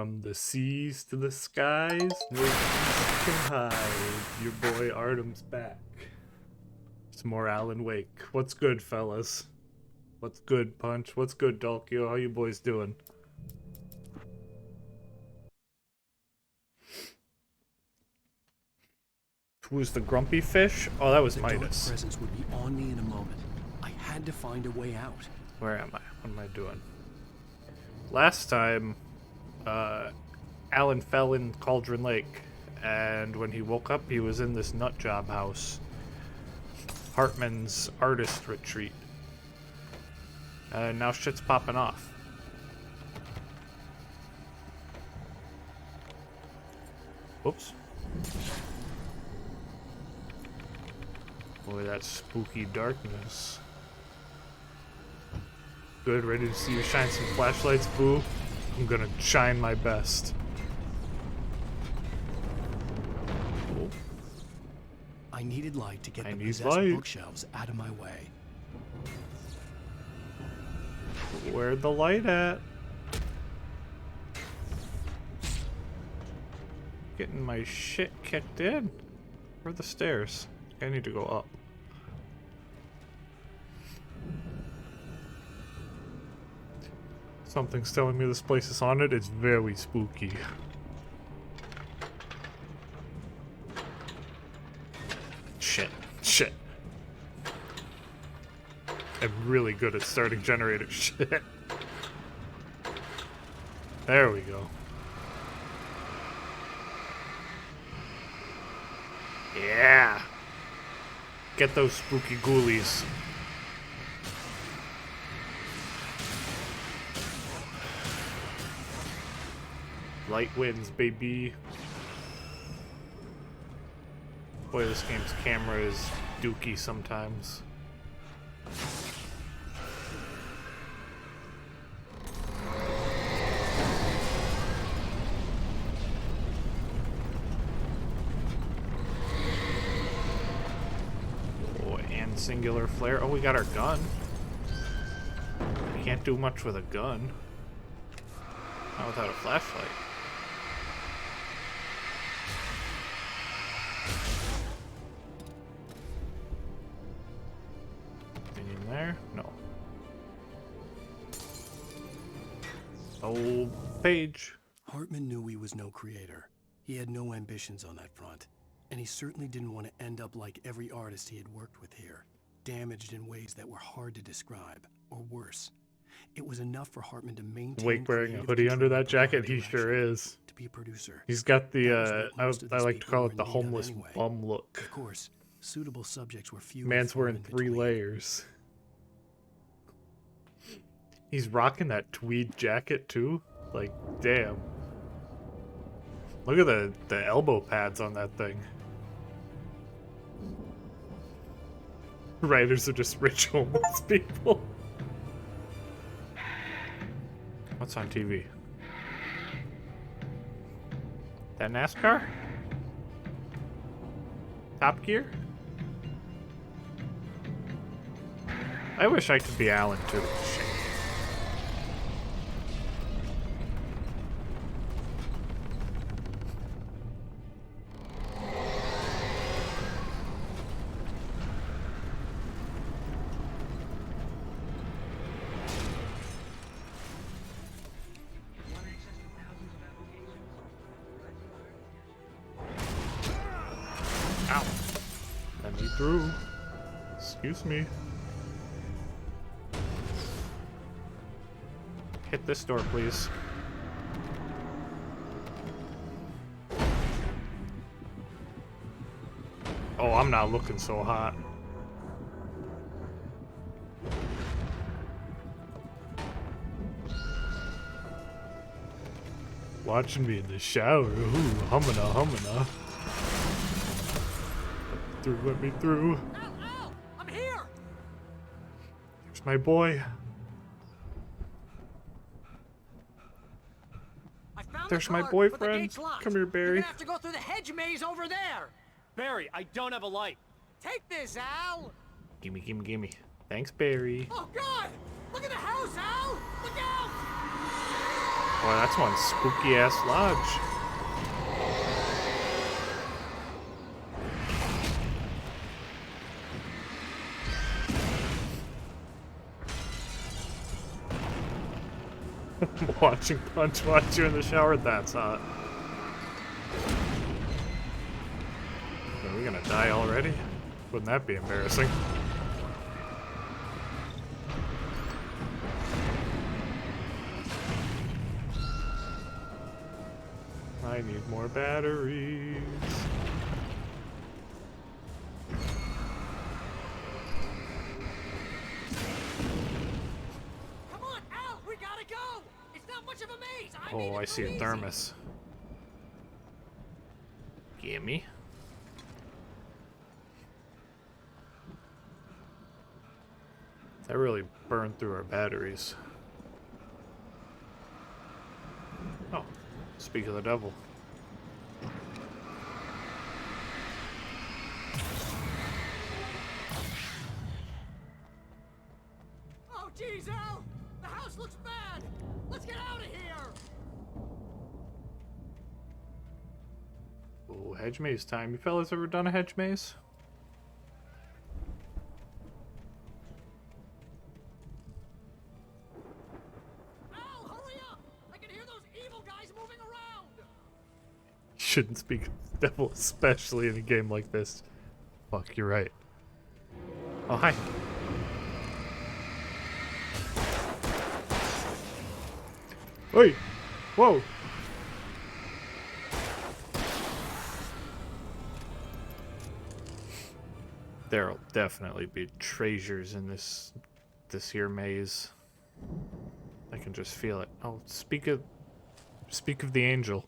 From the seas to the skies, no peace can hide. Your boy Artem's back. Some more Alan Wake. What's good, fellas? What's good, Punch? What's good, Dalkio? How you boys doing? Who's the grumpy fish? Oh, that was Midas. The presence would be on me in a moment. I had to find a way out. Where am I? What am I doing? Last time, Alan fell in Cauldron Lake, and when he woke up, he was in this nut job house. Hartman's artist retreat. And now shit's popping off. Whoops. Boy, that spooky darkness. Good, ready to see you shine some flashlights, boo? I'm gonna shine my best. Oh. I needed light to get the possessed bookshelves out of my way. Where'd the light at? Getting my shit kicked in. Where are the stairs? I need to go up. Something's telling me this place is haunted. It's very spooky. Shit. I'm really good at starting generator shit. There we go. Yeah. Get those spooky ghoulies. Light wins, baby. Boy, this game's camera is dookie sometimes. Oh, and singular flare. Oh, we got our gun. Can't do much with a gun. Not without a flashlight. Anything in there? No. Oh, page. Hartman knew he was no creator. He had no ambitions on that front. And he certainly didn't want to end up like every artist he had worked with here, damaged in ways that were hard to describe, or worse. It was enough for Hartman to maintain. Wake wearing a hoodie under that jacket. He sure is. To be a producer. He's got the I like to call it the homeless bum look. Of course, suitable subjects were few. Man's wearing 3 layers. He's rocking that tweed jacket too. Like, damn. Look at the elbow pads on that thing. Writers are just rich homeless people. What's on TV? That NASCAR? Top Gear? I wish I could be Alan too. Shit. Through. Excuse me. Hit this door, please. Oh, I'm not looking so hot. Watching me in the shower. Ooh, humming. Let me through. Ow! I'm here. There's my boy. There's my boyfriend. Come here, Barry. You're gonna have to go through the hedge maze over there. Barry, I don't have a light. Take this, Al. Gimme. Thanks, Barry. Oh God! Look at the house, Al. Look out! Boy, that's one spooky ass lodge. Watching Punch watch you in the shower, that's hot. Are we gonna die already? Wouldn't that be embarrassing? I need more batteries. Come on, Al, we gotta go. It's not much of a maze. Oh, I see a thermos. Gimme. That really burned through our batteries. Oh, speak of the devil. Oh, geez, Al, the house looks bad. Let's get out of here. Oh, hedge maze time. You fellas ever done a hedge maze? Al, hurry up! I can hear those evil guys moving around. Shouldn't speak of the devil, especially in a game like this. Fuck, you're right. Oh, hi. Wait! Whoa! There'll definitely be treasures in this here maze. I can just feel it. Oh, speak of the angel.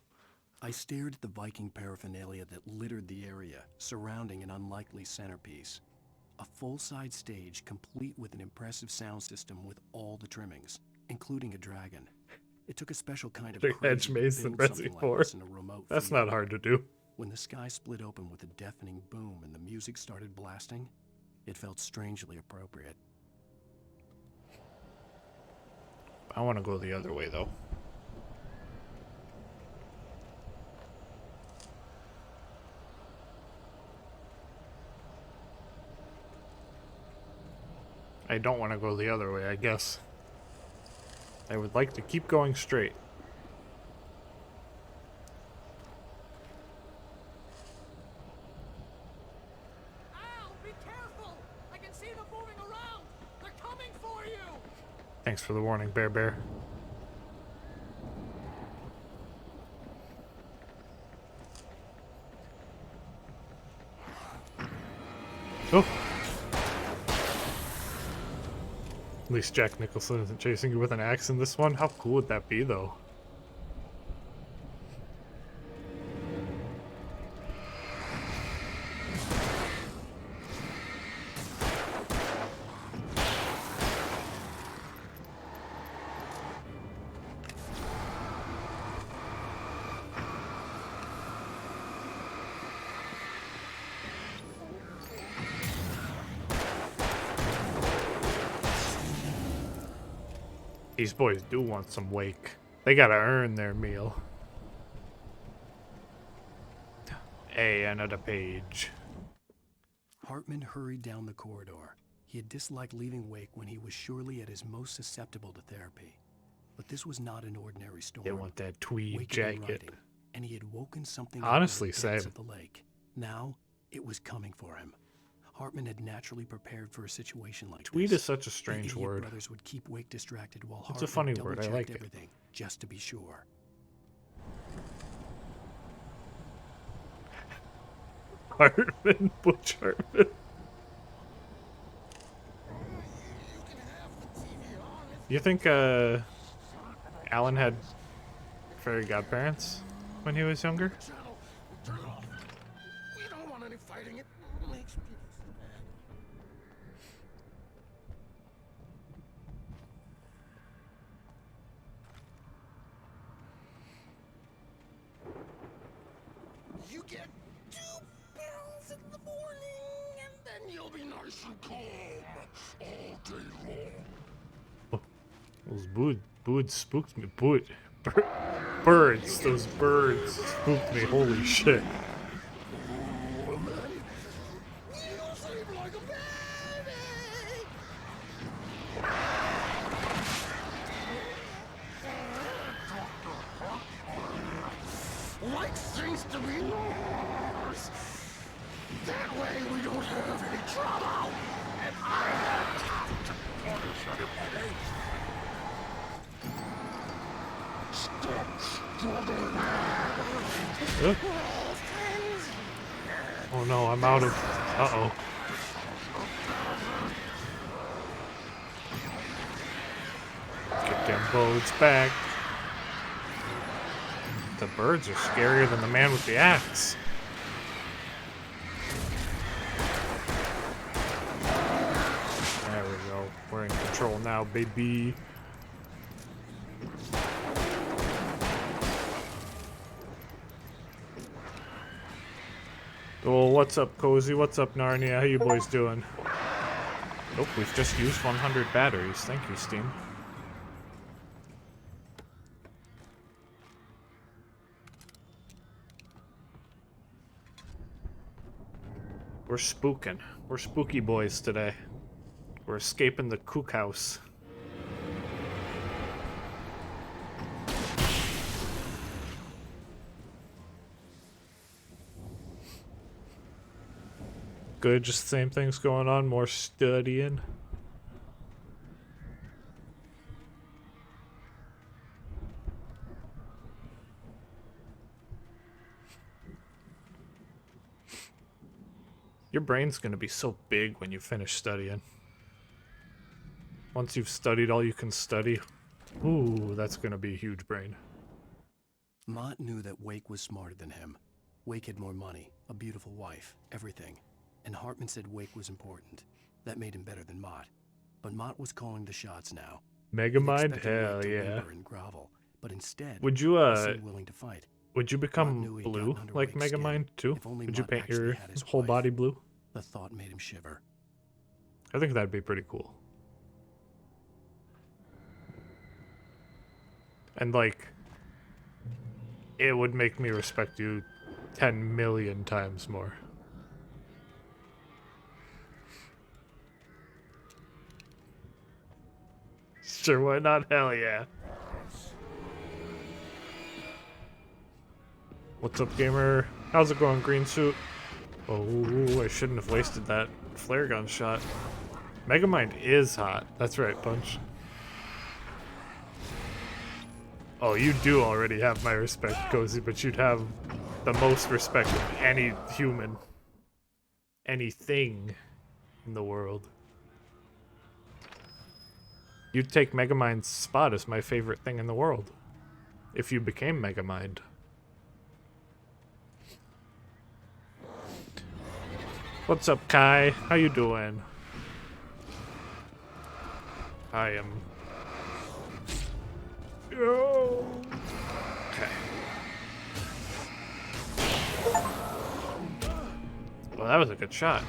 I stared at the Viking paraphernalia that littered the area, surrounding an unlikely centerpiece. A full-size stage complete with an impressive sound system with all the trimmings, including a dragon. It took a special kind of Big hedge crazy to maze in build something Resi like 4. this in a remote That's field. not hard to do. When the sky split open with a deafening boom and the music started blasting, it felt strangely appropriate. I want to go the other way, though. I don't want to go the other way, I guess. I would like to keep going straight. Al, be careful! I can see them moving around. They're coming for you. Thanks for the warning, Bear. Oh! At least Jack Nicholson isn't chasing you with an axe in this one. How cool would that be, though? These boys do want some wake. They gotta earn their meal. Hey, another page. Hartman hurried down the corridor. He had disliked leaving Wake when he was surely at his most susceptible to therapy. But this was not an ordinary storm. They want that tweed Wake had been jacket. riding, and he had woken something Honestly, up in the depths same. of the lake. Now, it was coming for him. Hartman had naturally prepared for a situation like Tweed this. is such a The strange idiot word. brothers would keep Wake distracted while It's a Hartman funny word, I double-checked like it. everything, just to be sure. Hartman, Butch Hartman. You think Alan had fairy godparents when he was younger? Turn it off. We don't want any fighting. It makes people sad. You get 2 pills in the morning, and then you'll be nice and calm all day long. Those Bood spooked me. Bood Birds. Those birds spooked me. Holy shit. You seem like a baby. Like things to be yours. That way we don't have any trouble. And I have time to punish everybody. Stop struggling. Oh no, I'm out of... Uh-oh. Get them birds back. The birds are scarier than the man with the axe. There we go. We're in control now, baby. Oh, what's up, Cozy? What's up, Narnia? How you boys doing? Nope, we've just used 100 batteries. Thank you, Steam. We're spooking. We're spooky boys today. We're escaping the kook house. Good, just the same things going on, more studying. Your brain's gonna be so big when you finish studying. Once you've studied all you can study, ooh, that's gonna be a huge brain. Mott knew that Wake was smarter than him. Wake had more money, a beautiful wife, everything. And Hartman said Wake was important. That made him better than Mott. But Mott was calling the shots now. Megamind? He'd expected Hell Wake to yeah. whimper and grovel, but instead, Would you, he seemed willing to fight. would you Mott become knew he'd blue gotten under like Wake's skin. Megamind too? If only Would you Mott paint actually your had his whole wife. body blue? The thought made him shiver. I think that'd be pretty cool. And like, it would make me respect you 10 million times more. Sure, why not? Hell yeah. What's up, gamer? How's it going, green suit? Oh, I shouldn't have wasted that flare gun shot. Megamind is hot. That's right, Punch. Oh, you do already have my respect, Cozy, but you'd have the most respect of any human. Anything in the world. You'd take Megamind's spot as my favorite thing in the world. If you became Megamind. What's up, Kai? How you doing? I am... Oh. Okay. Well, that was a good shot.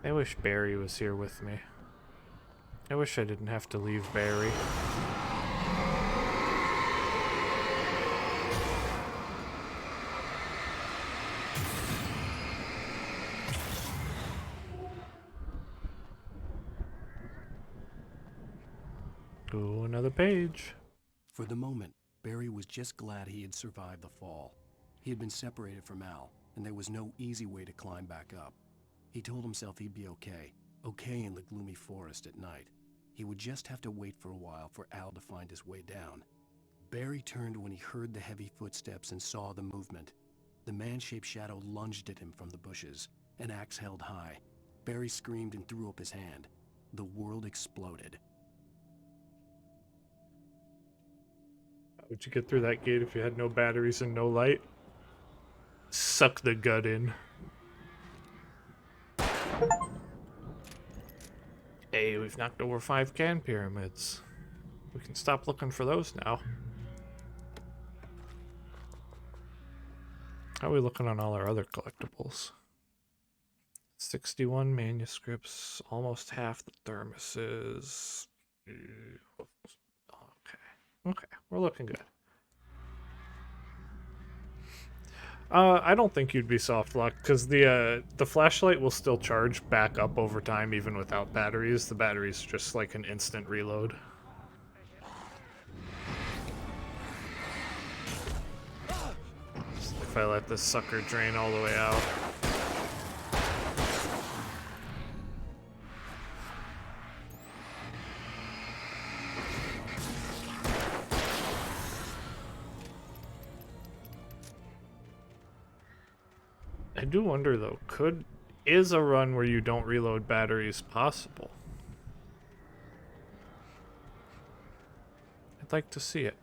I wish Barry was here with me. I wish I didn't have to leave Barry. Ooh, another page. For the moment, Barry was just glad he had survived the fall. He had been separated from Al, and there was no easy way to climb back up. He told himself he'd be okay, okay in the gloomy forest at night. He would just have to wait for a while for Al to find his way down. Barry turned when he heard the heavy footsteps and saw the movement. The man-shaped shadow lunged at him from the bushes, an axe held high. Barry screamed and threw up his hand. The world exploded. How would you get through that gate if you had no batteries and no light? Suck the gut in. Hey, we've knocked over 5 can pyramids. We can stop looking for those now. How are we looking on all our other collectibles? 61 manuscripts, almost half the thermoses. Okay, we're looking good. I don't think you'd be soft locked because the flashlight will still charge back up over time even without batteries. The battery's just like an instant reload. If I let this sucker drain all the way out. I do wonder though, is a run where you don't reload batteries possible? I'd like to see it.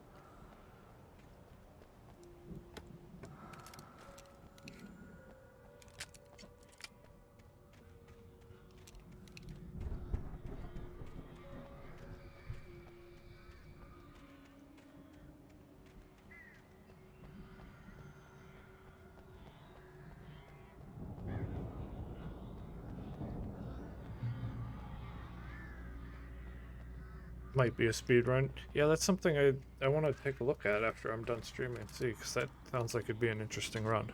Might be a speed run. Yeah, that's something I want to take a look at after I'm done streaming and see, because that sounds like it'd be an interesting run.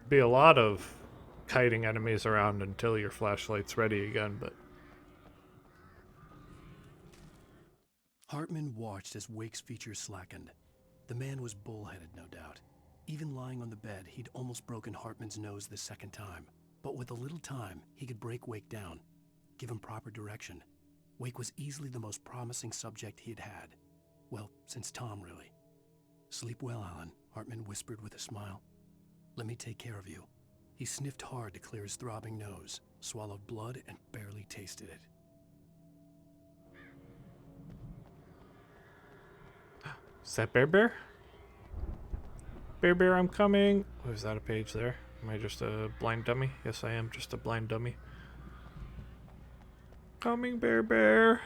Be a lot of kiting enemies around until your flashlight's ready again, but... Hartman watched as Wake's features slackened. The man was bullheaded, no doubt. Even lying on the bed, he'd almost broken Hartman's nose the second time. But with a little time, he could break Wake down, give him proper direction. Wake was easily the most promising subject he'd had. Well, since Tom, really. Sleep well, Alan, Hartman whispered with a smile. Let me take care of you. He sniffed hard to clear his throbbing nose, swallowed blood, and barely tasted it. Is that Bear Bear? Bear Bear, I'm coming! Oh, is that a page there? Am I just a blind dummy? Yes, I am just a blind dummy. Coming, Bear Bear.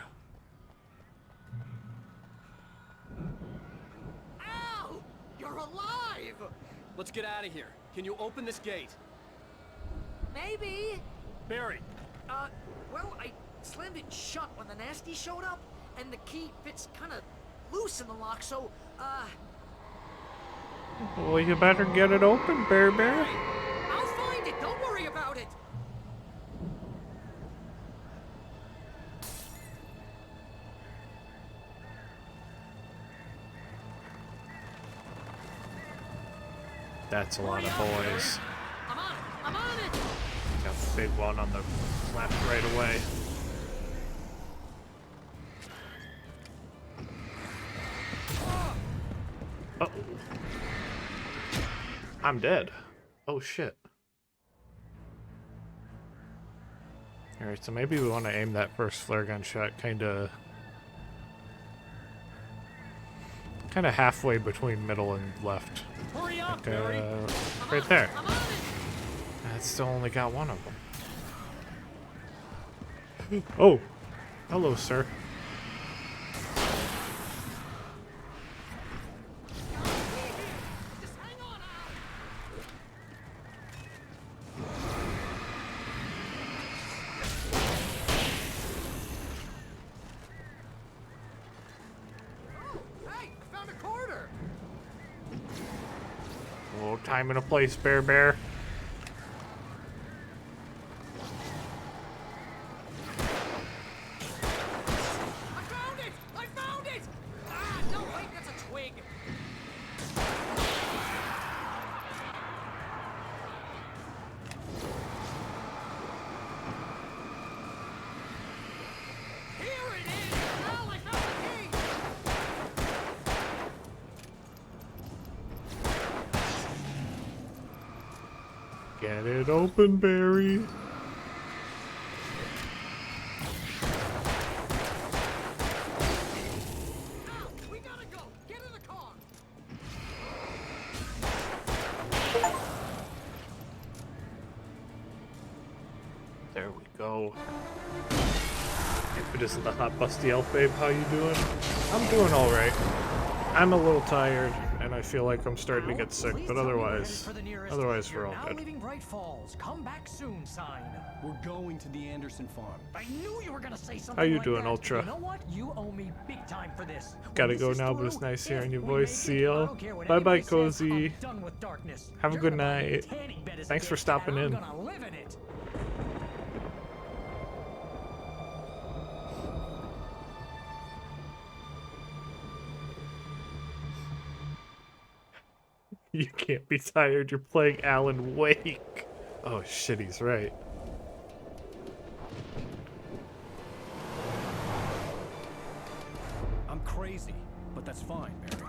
Ow! You're alive! Let's get out of here. Can you open this gate? Maybe. Barry! Well, I slammed it shut when the nasty showed up, and the key fits kind of loose in the lock, so, Well, you better get it open, Bear Bear. I'll find it. Don't worry about it. That's a lot of boys. I'm on it. I'm on it. Got the big one on the left right away. Uh-oh. I'm dead. Oh shit. Alright, so maybe we want to aim that first flare gun shot kinda halfway between middle and left. Hurry up, Like, Barry! right there. I'm on it. That's still only got one of them. Oh, hello, sir. Just hang on, Al. Oh, hey, I found a corridor. Oh, time and a place, Bear Bear. I found it! I found it! Ah, no, wait, that's a twig. Here it is! Al, I found the key! Get it open, Barry. Al, we gotta go! Get in the car! There we go. If it isn't the hot busty elf babe, how you doing? I'm doing alright. I'm a little tired, and I feel like I'm starting to get sick, but otherwise we're all good. Leaving Bright Falls. Come back soon sign. We're going to the Anderson farm. I knew you were gonna say something How you like doing, that. Ultra? You know what? You owe me big time for this. Gotta When go this is now, but through, it's nice if hearing your we voice. make See it, I ya. don't care what Bye bye, anybody says, Cozy. I'm done with darkness. Have a You're good gonna buy me night. tanning bed as a Thanks for gift, stopping and in. I'm gonna live in it. You can't be tired, you're playing Alan Wake. Oh shit, he's right. I'm crazy, but that's fine, Barry.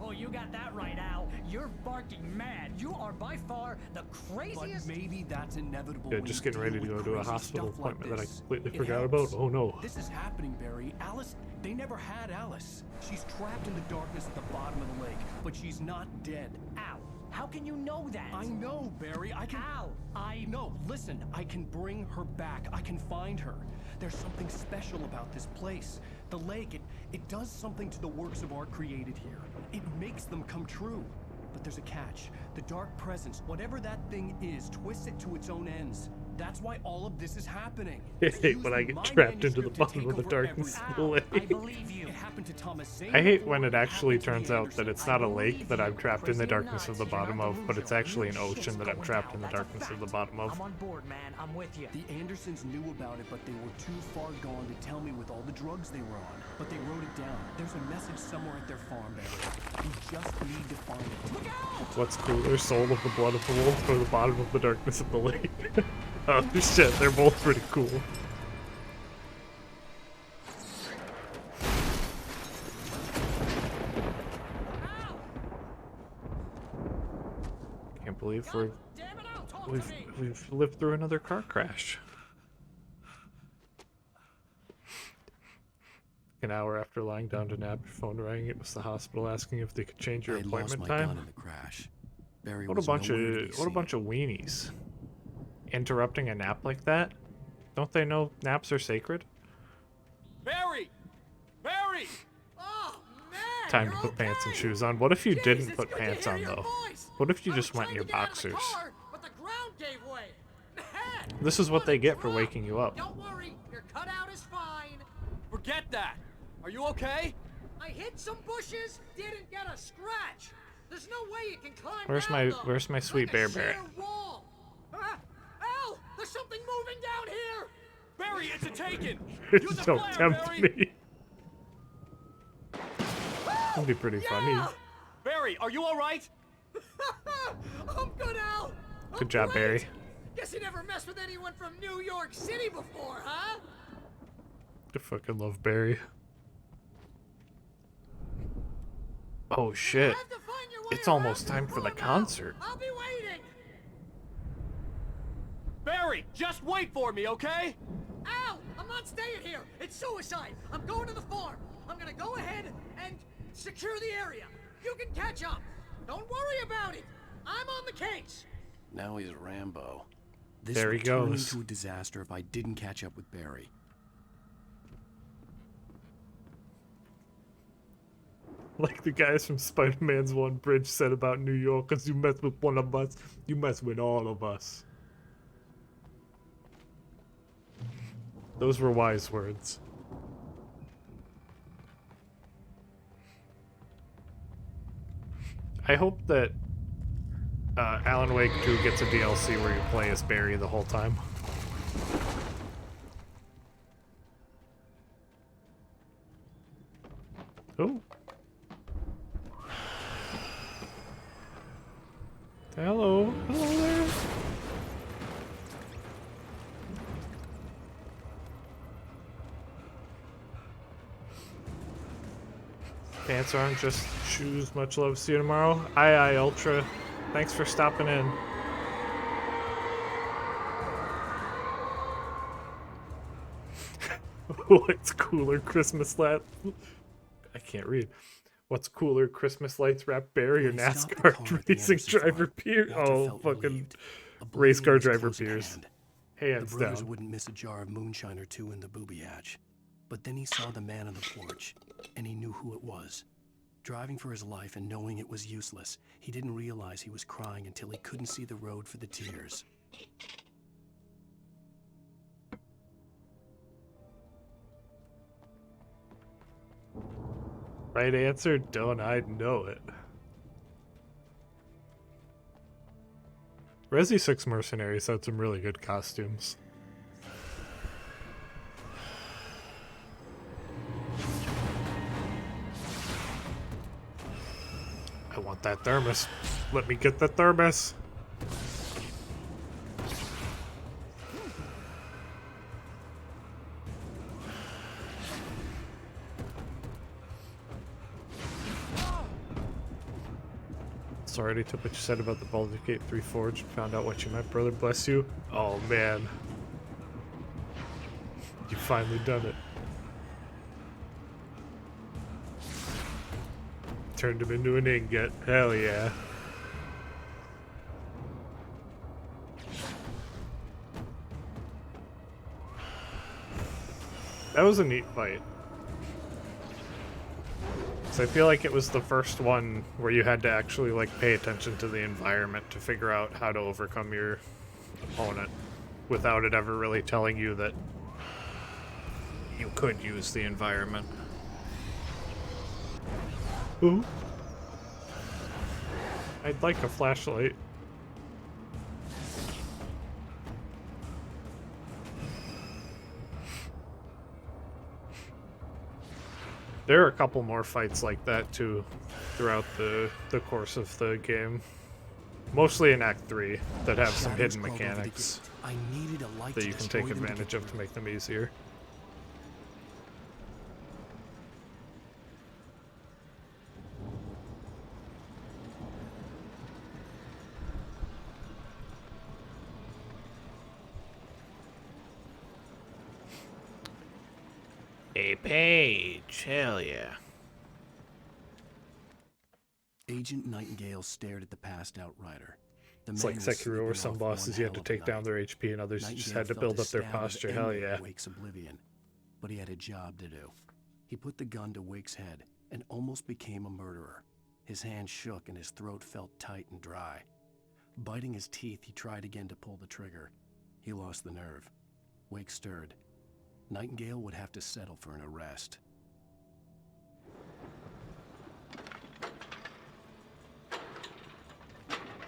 Oh, you got that right, Al. You're barking mad. You are by far the But craziest. maybe that's inevitable. Yeah, when just you getting ready to deal go with to a crazy hospital stuff like appointment that I this. completely It forgot helps. about. Oh no. This is happening, Barry. Alice, they never had Alice. She's trapped in the darkness at the bottom of the lake, but she's not dead. Al, how can you know that? I know, Barry. I can. Al, No, listen. I can bring her back. I can find her. There's something special about this place. The lake, it does something to the works of art created here. It makes them come true. But there's a catch. The dark presence, whatever that thing is, twists it to its own ends. That's why all of this is happening. It's hate when I using get my trapped into the manuscript to bottom take of the over darkness everything. of the Al, lake. I believe you. It happened to Thomas Zane I hate before, when it actually happened to turns the out that Andersons. it's not a I lake believe that you. I'm trapped in the Crazy or darkness of not, the bottom you're of, not but it's delusional. actually an Your ocean shit's that I'm going trapped down. in the That's a darkness of fact. the bottom of. I'm on board, man. I'm with you. The Andersons knew about it, but they were too far gone to tell me with all the drugs they were on. But they wrote it down. There's a message somewhere at their farm, Barry. We just need to find it. Look out! What's cooler, Soul of the Blood of the Wolf or the bottom of the darkness of the lake? Oh shit, they're both pretty cool. Can't believe Damn it, Al, talk to we've me. we've lived through another car crash. An hour after lying down to nap, your phone rang. It was the hospital asking if they could change your I had lost appointment my gun time. in the crash. Barry What a was bunch nowhere to be of seen. weenies. Interrupting a nap like that? Don't they know naps are sacred? Barry! Barry! Oh, man! Time to you're put pants and okay. shoes on. What if you Jeez, didn't it's put good to pants hear on your though? voice. What if you I just was went in your trying to get out of the boxers? car, but the ground gave way. Man, This is what they get for drop. waking you up. Don't worry, your cutout is fine. Forget that! Are you okay? I hit some bushes, didn't get a scratch. There's no way you can climb Where's down, my- though. where's my It's sweet like bear a bear? sheer wall. Al, there's something moving down here. Barry, it's a taken! Use a Don't flare, tempt Barry! me. That'd be pretty funny. Yeah. Barry, are you alright? I'm good, Al. I'm Good job, great. Barry. Guess you never messed with anyone from New York City before, huh? I fucking love Barry. Oh shit. Have to find your way It's around almost the time for the room, Al. concert. I'll be waiting. Barry, just wait for me, okay? Al, I'm not staying here. It's suicide. I'm going to the farm. I'm gonna go ahead and secure the area. You can catch up. Don't worry about it. I'm on the case. Now he's Rambo. This There he would turn goes. into a disaster if I didn't catch up with Barry. Like the guys from Spider-Man's One Bridge said about New York, cause you mess with one of us, you mess with all of us. Those were wise words. I hope that Alan Wake 2 gets a DLC where you play as Barry the whole time. Oh. Hello. Hello there. Pants aren't just shoes. Much love. See you tomorrow. Aye, Ultra. Thanks for stopping in. What's cooler, Christmas lights? I can't read. What's cooler, Christmas lights wrapped Barry or When he stopped the NASCAR car at the racing Anderson driver farm, Pier? Walter Oh, felt fucking relieved. race Oblivion car was driver close at Piers. hand. The Hands brothers down. wouldn't miss a jar of moonshine or two in the booby hatch. But then he saw the man on the porch, and he knew who it was. Driving for his life and knowing it was useless, he didn't realize he was crying until he couldn't see the road for the tears. Right answer? Don't I know it? Resi 6 Mercenaries had some really good costumes. I want that thermos. Let me get the thermos. Sorry to what you said about the Baldur's Gate 3 Forge. Found out what you meant, brother. Bless you. Oh man. You finally done it. Turned him into an ingot. Hell yeah. That was a neat fight. So I feel like it was the first one where you had to actually like pay attention to the environment to figure out how to overcome your opponent without it ever really telling you that you could use the environment. Ooh. I'd like a flashlight. There are a couple more fights like that too throughout the course of the game. Mostly in Act 3 that have some hidden mechanics I needed a light that to you can destroy take them to advantage get of to make them easier. A page, hell yeah. Agent Nightingale stared at the passed out rider. The It's man like was Sekiro, sleeping where some off bosses one you had to hell of a take down night. their HP and others you just Nightingale had to felt build a up their stab of posture. Hell envy yeah. at Wake's oblivion, but he had a job to do. He put the gun to Wake's head and almost became a murderer. His hand shook and his throat felt tight and dry. Biting his teeth, he tried again to pull the trigger. He lost the nerve. Wake stirred. Nightingale would have to settle for an arrest.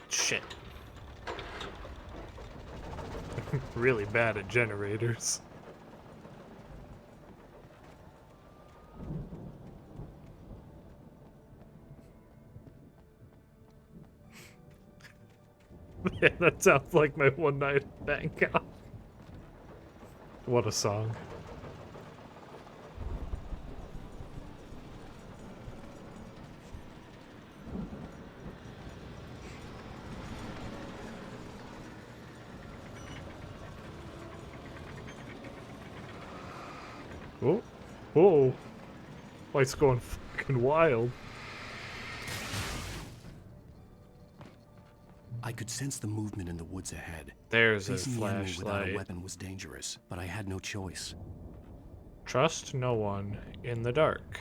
Shit. Really bad at generators. Man, that sounds like my one night at Bangkok. What a song. Oh, whoa. Light's going fucking wild. I could sense the movement in the woods ahead. There's a Facing the enemy without a flashlight. weapon was dangerous, but I had no choice. Trust no one in the dark.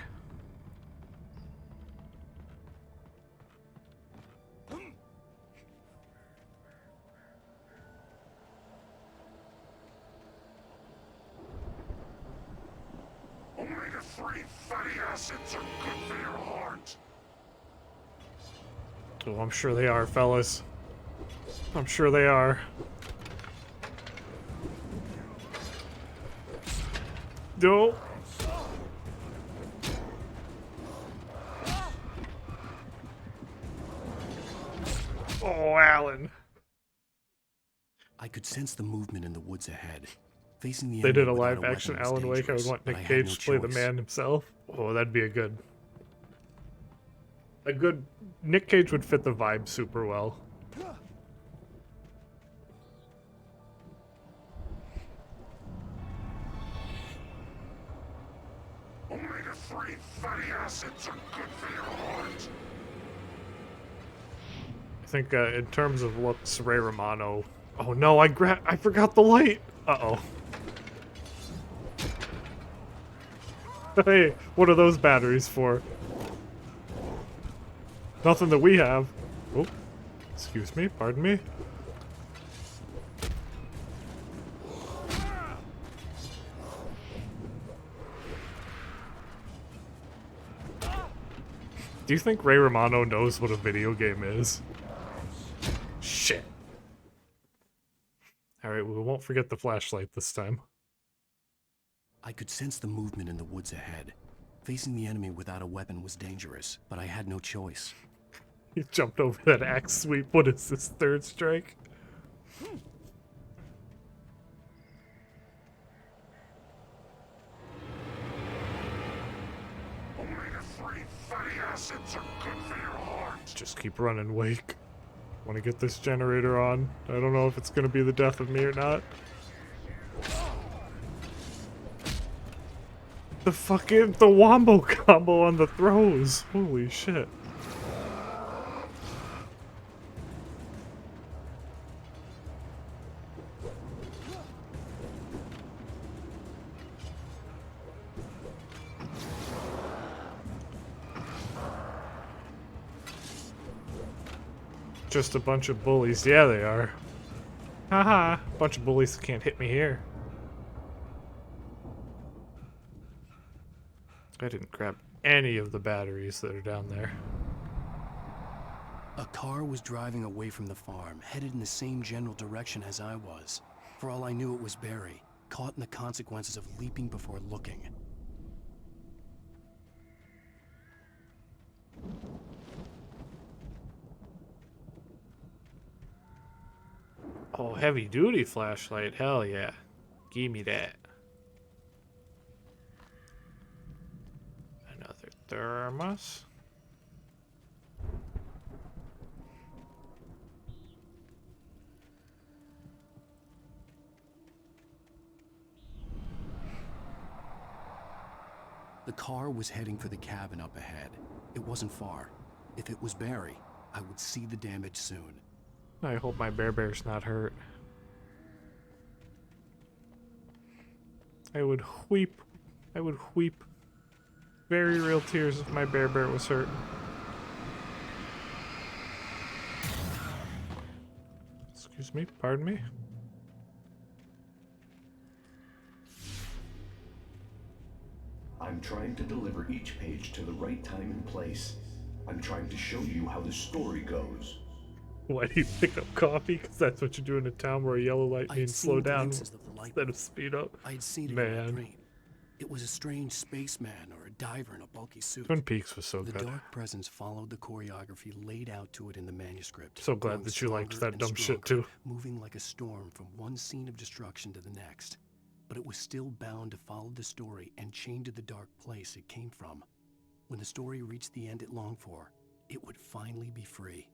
Omega-3 fatty acids are good for your heart. Oh, I'm sure they are, fellas. I'm sure they are. No. Oh, Alan. I could sense the movement in the woods ahead. Facing the They enemy did a without live weapon action was Alan Wake. I would dangerous, want but Nick I had Cage no to play the choice. man himself. Oh, that'd be a good. Nick Cage would fit the vibe super well. Omega-3 fatty acids are good for your heart. I think in terms of looks, Ray Romano Oh no, I forgot the light! Uh-oh. Hey, what are those batteries for? Nothing that we have. Oh, excuse me, pardon me. Do you think Ray Romano knows what a video game is? Shit. Alright, we won't forget the flashlight this time. I could sense the movement in the woods ahead. Facing the enemy without a weapon was dangerous, but I had no choice. He jumped over that axe sweep. What is this, third strike? Only the free fatty acids are good for your heart. Just keep running, Wake. Want to get this generator on. I don't know if it's going to be the death of me or not. The wombo combo on the throws. Holy shit. Just a bunch of bullies. Yeah, they are. Haha, bunch of bullies can't hit me here. I didn't grab any of the batteries that are down there. A car was driving away from the farm, headed in the same general direction as I was. For all I knew, it was Barry, caught in the consequences of leaping before looking. Oh, heavy duty flashlight. Hell yeah. Give me that. Another thermos. The car was heading for the cabin up ahead. It wasn't far. If it was Barry, I would see the damage soon. I hope my bear's not hurt. I would weep. I would weep very real tears if my bear was hurt. Excuse me, pardon me. I'm trying to deliver each page to the right time and place. I'm trying to show you how the story goes. Why do you pick up coffee? Because that's what you do in a town where a yellow light means slow down instead of speed up. I'd seen it in my brain. It was a strange spaceman or a diver in a bulky suit. Twin Peaks was so The good. dark presence followed the choreography laid out to it in the manuscript. So glad growing that you liked stronger that and dumb shit stronger, too. moving like a storm from one scene of destruction to the next. But it was still bound to follow the story and chained to the dark place it came from. When the story reached the end it longed for, it would finally be free.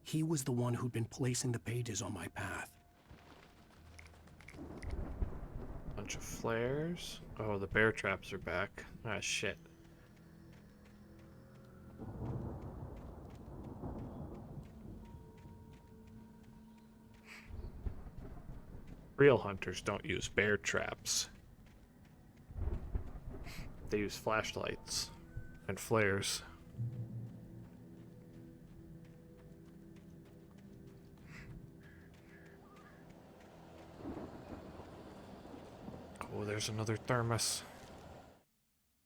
He was the one who'd been placing the pages on my path. Bunch of flares. Oh, the bear traps are back. Ah, shit. Real hunters don't use bear traps. They use flashlights and flares. Oh, there's another thermos.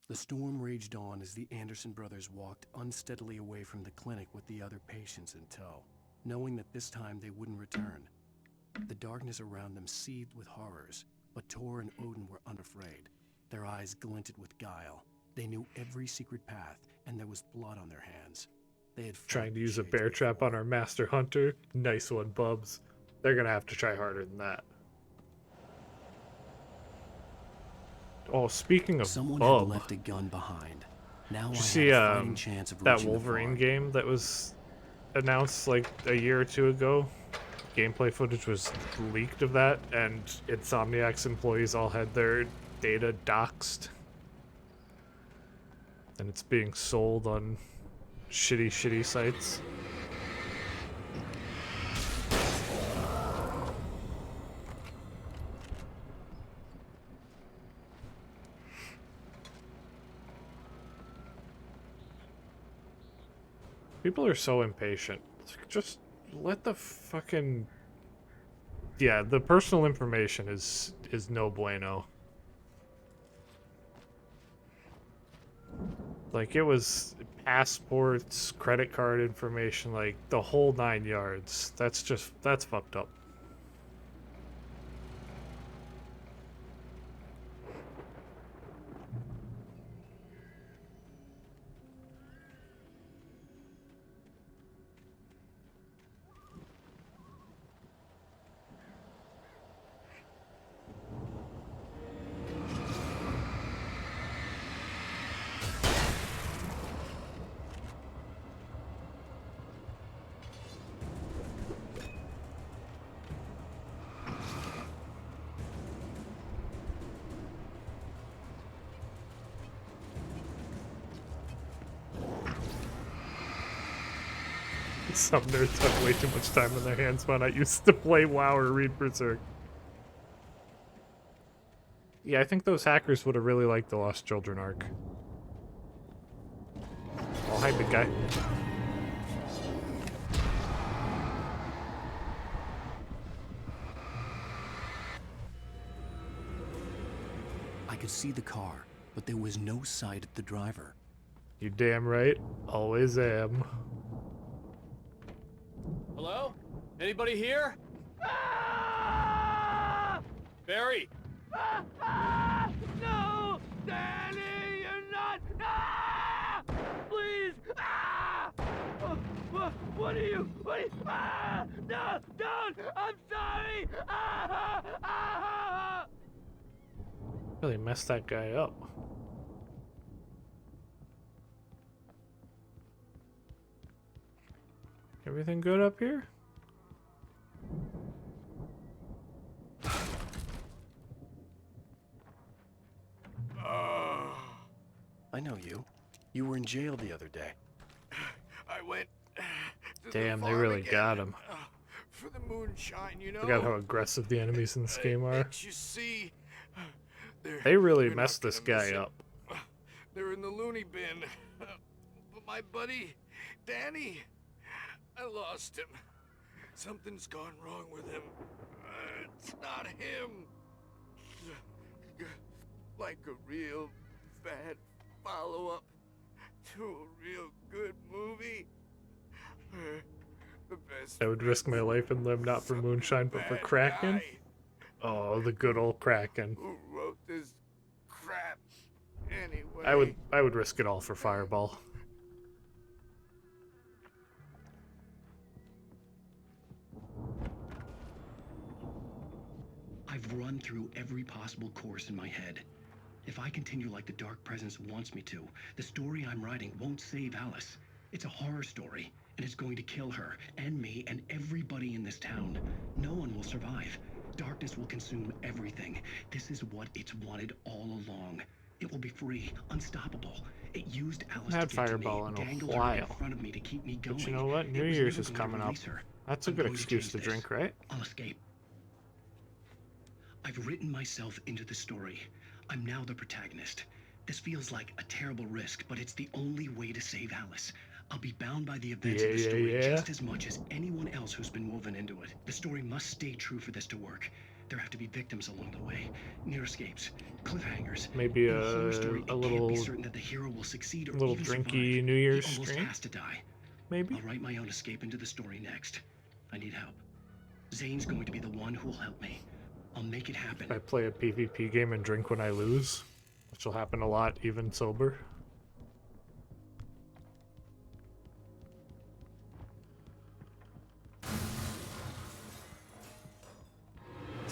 The storm raged on as the Anderson brothers walked unsteadily away from the clinic with the other patients in tow, knowing that this time they wouldn't return. The darkness around them seethed with horrors, but Tor and Odin were unafraid. Their eyes glinted with guile. They knew every secret path, and there was blood on their hands. They had Trying to use a bear trap on our master hunter? Nice one, Bubs. They're gonna have to try harder than that. Oh, speaking of Someone Bub, had left a gun behind. Now did you I see had a fighting chance of that reaching the Wolverine farm. game that was announced like a year or two ago? Gameplay footage was leaked of that, and Insomniac's employees all had their data doxed. And it's being sold on shitty sites. People are so impatient. Just let the fucking... Yeah, the personal information is no bueno. Like, it was passports, credit card information, like, the whole 9 yards. That's fucked up. Some nerds have way too much time on their hands when I used to play WoW or read Berserk. Yeah, I think those hackers would have really liked the Lost Children arc. Oh, hi, big guy. I could see the car, but there was no sight of the driver. You damn right. Always am. Hello? Anybody here? Barry! No! Danny, you're not! Ah! Please! Ah! What are you? Ah! No! Don't! I'm sorry! Ah! Ah! Really messed that guy up. Everything good up here? I know you. You were in jail the other day. I went. To Damn, the they farm really again, got him. For the moonshine, you know. Forgot how aggressive the enemies in this game are. Makes you see. They really You're not messed this gonna miss guy it. up. They're in the loony bin. But my buddy, Danny, I lost him. Something's gone wrong with him. It's not him. Like a real bad follow-up to a real good movie. The best. I would risk my life and limb not for moonshine but for bad Kraken. guy Oh, the good old Kraken. who wrote this crap anyway. I would risk it all for Fireball. I've run through every possible course in my head. If I continue like the Dark Presence wants me to, the story I'm writing won't save Alice. It's a horror story, and it's going to kill her, and me, and everybody in this town. No one will survive. Darkness will consume everything. This is what it's wanted all along. It will be free, unstoppable. It used Alice Had to get Fireball to me, in a dangled her in while. front of me to keep me going. But you know what? It New was Year's never is going to coming up. release her. That's a I'm good going excuse change to this. drink, right? I'll escape. I've written myself into the story. I'm now the protagonist. This feels like a terrible risk, but it's the only way to save Alice. I'll be bound by the events of the story just as much as anyone else who's been woven into it. The story must stay true for this to work. There have to be victims along the way, near escapes, cliffhangers. Maybe In a horror story, a it little can't be certain that the hero will succeed or little even drinky survive. New Year's He almost stream? has to die. Maybe. I'll write my own escape into the story next. I need help. Zane's going to be the one who will help me. I'll make it happen. I play a PvP game and drink when I lose, which will happen a lot even sober.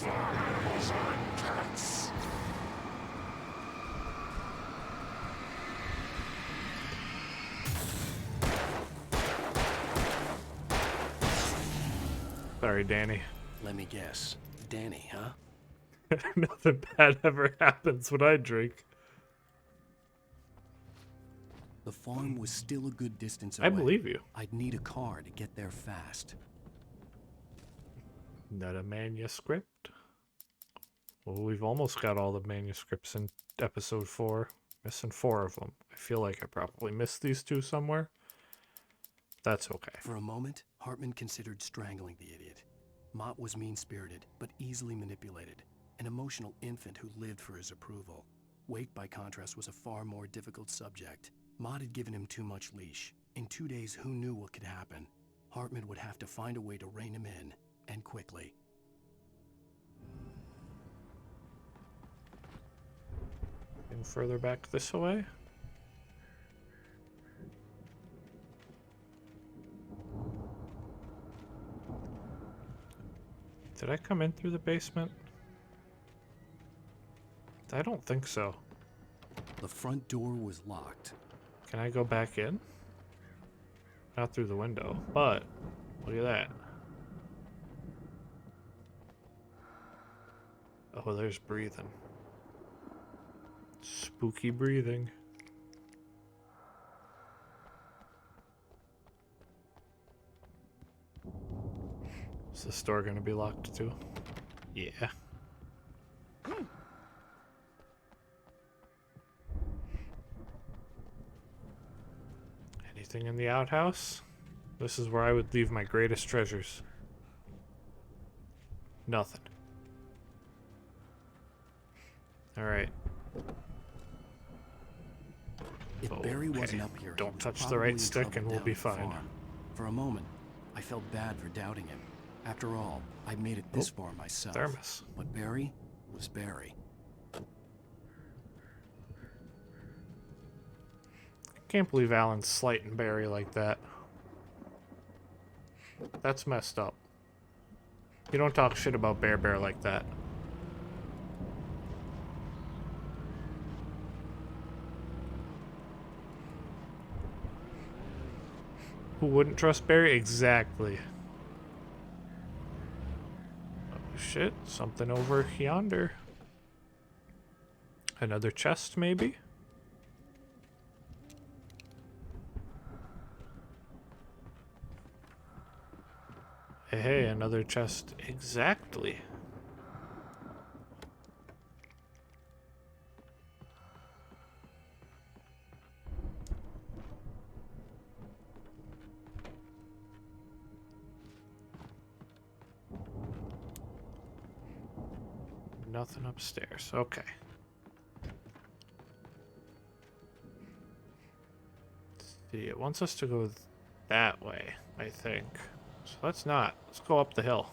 Animals aren't pets. Sorry, Danny. Let me guess. Danny, huh? Nothing bad ever happens when I drink. The farm was still a good distance away. I believe you. I'd need a car to get there fast. Not a manuscript. Well, we've almost got all the manuscripts in episode 4. Missing 4 of them. I feel like I probably missed these two somewhere. That's okay. For a moment, Hartman considered strangling the idiot. Mott was mean-spirited, but easily manipulated, an emotional infant who lived for his approval. Wake, by contrast, was a far more difficult subject. Mott had given him too much leash. In 2 days, who knew what could happen? Hartman would have to find a way to rein him in, and quickly. And further back this way. Did I come in through the basement? I don't think so. The front door was locked. Can I go back in? Not through the window, but look at that. Oh, there's breathing. Spooky breathing. Is the store gonna be locked too? Yeah. Anything in the outhouse? This is where I would leave my greatest treasures. Nothing. Alright. If Barry wasn't up here, Don't he was touch the probably right in stick trouble and we'll down be at the fine. farm. For a moment, I felt bad for doubting him. After all, I'd made it this far myself. Thermos. But Barry was Barry. Can't believe Alan's slighting Barry like that. That's messed up. You don't talk shit about Bear like that. Who wouldn't trust Barry? Exactly. Oh shit, something over yonder. Another chest, maybe? Hey, another chest. Exactly. Nothing upstairs. Okay. Let's see, it wants us to go that way, I think. So let's not. Let's go up the hill.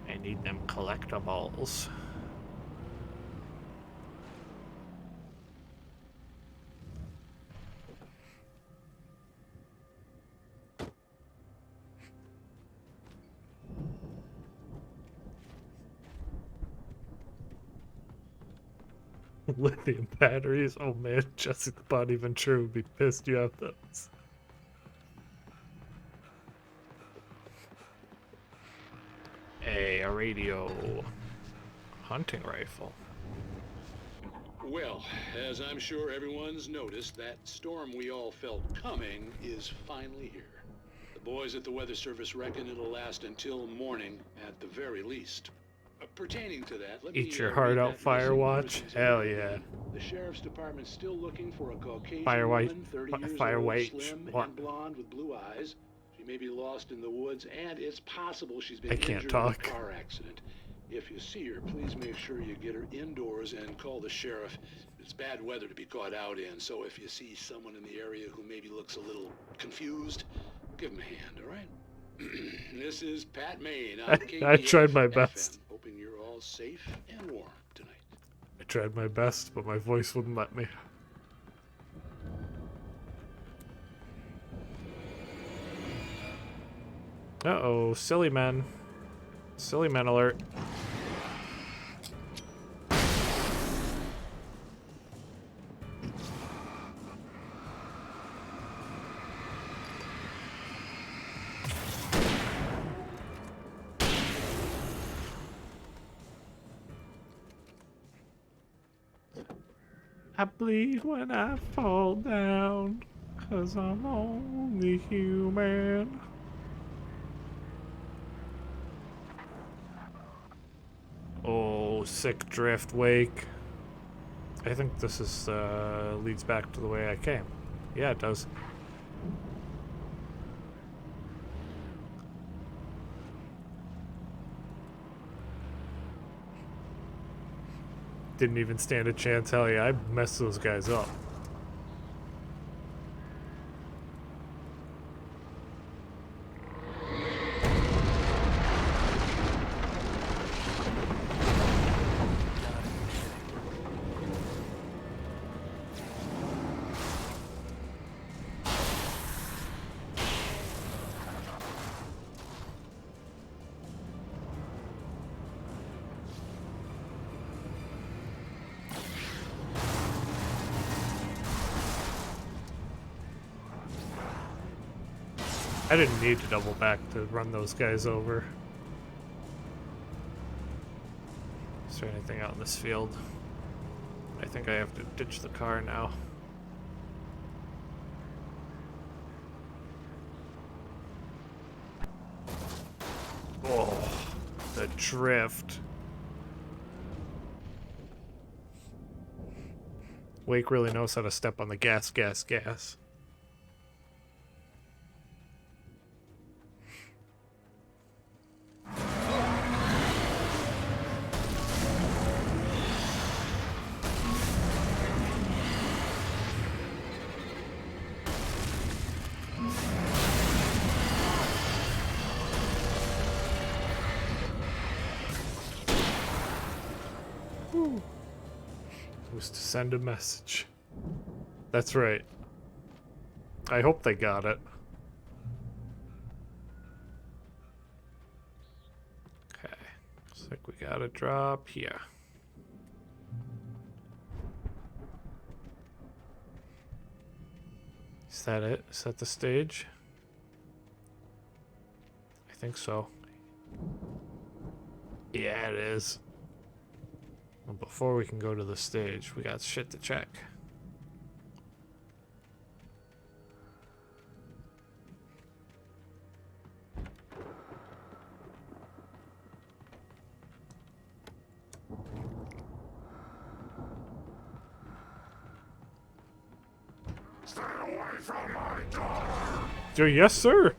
I need them collectibles. Lithium batteries. Oh man, Jesse the Body Ventura would be pissed you have those. A radio hunting rifle. Well, as I'm sure everyone's noticed, that storm we all felt coming is finally here. The boys at the Weather Service reckon it'll last until morning at the very least. Pertaining to that, let me Eat your heart read out, that Firewatch. missing person's Hell information. yeah. The sheriff's department's still looking for a Caucasian Firewhite. woman, 30 years Firewhite. old, slim What? and blonde with blue eyes. She may be lost in the woods, and it's possible she's been I can't injured talk. in a car accident. If you see her, please make sure you get her indoors and call the sheriff. It's bad weather to be caught out in, so if you see someone in the area who maybe looks a little confused, give him a hand, all right? This is Pat Maine on I tried my KPF best. FM, hoping you're all safe and warm tonight. I tried my best, but my voice wouldn't let me. Uh-oh, silly men. Silly men alert. I bleed when I fall down, 'cause I'm only human. Oh, sick drift wake. I think this is leads back to the way I came. Yeah, it does. Didn't even stand a chance. Hell yeah, I messed those guys up. I didn't need to double back to run those guys over. Is there anything out in this field? I think I have to ditch the car now. Oh, the drift. Wake really knows how to step on the gas. Was to send a message. That's right. I hope they got it. Okay. Looks like we got a drop here. Is that it? Is that the stage? I think so. Yeah, it is. Well, before we can go to the stage, we got shit to check. Stay away from my daughter! Yes, sir!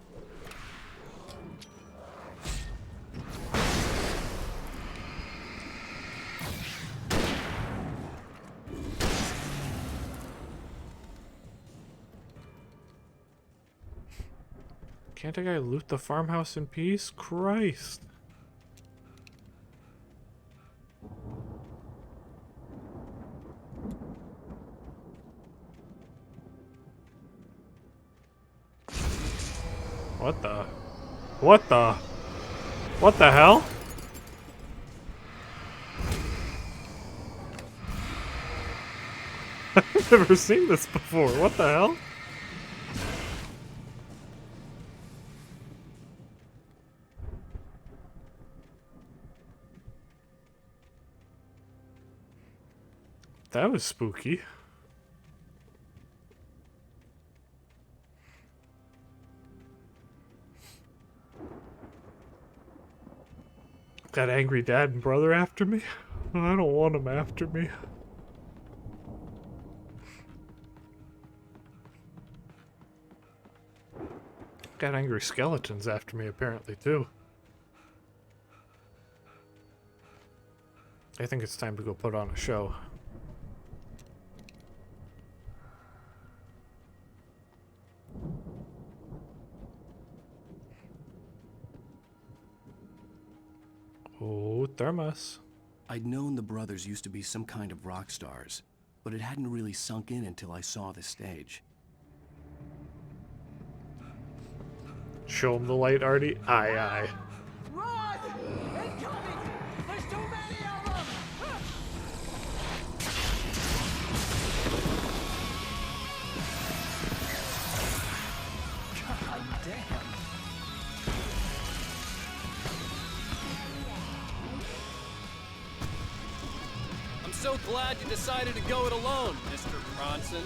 Can't a guy loot the farmhouse in peace? Christ. What the? What the? What the hell? I've never seen this before. What the hell? That was spooky. Got angry dad and brother after me? I don't want them after me. Got angry skeletons after me apparently too. I think it's time to go put on a show. Oh, thermos. I'd known the brothers used to be some kind of rock stars, but it hadn't really sunk in until I saw the stage. Show him the light, Arty. Aye, aye. Run! Incoming! There's too many of them! God damn. I'm so glad you decided to go it alone, Mr. Bronson.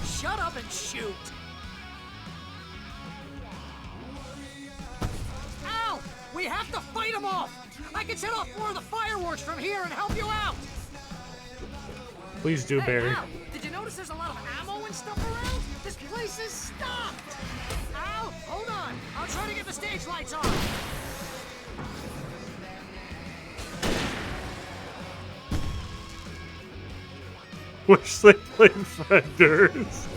Shut up and shoot! Al! We have to fight them off! I can set off more of the fireworks from here and help you out! Please do, Hey, Barry. Al, did you notice there's a lot of ammo and stuff around? This place is stocked! Al, hold on. I'll try to get the stage lights on. Wish they played Fenders.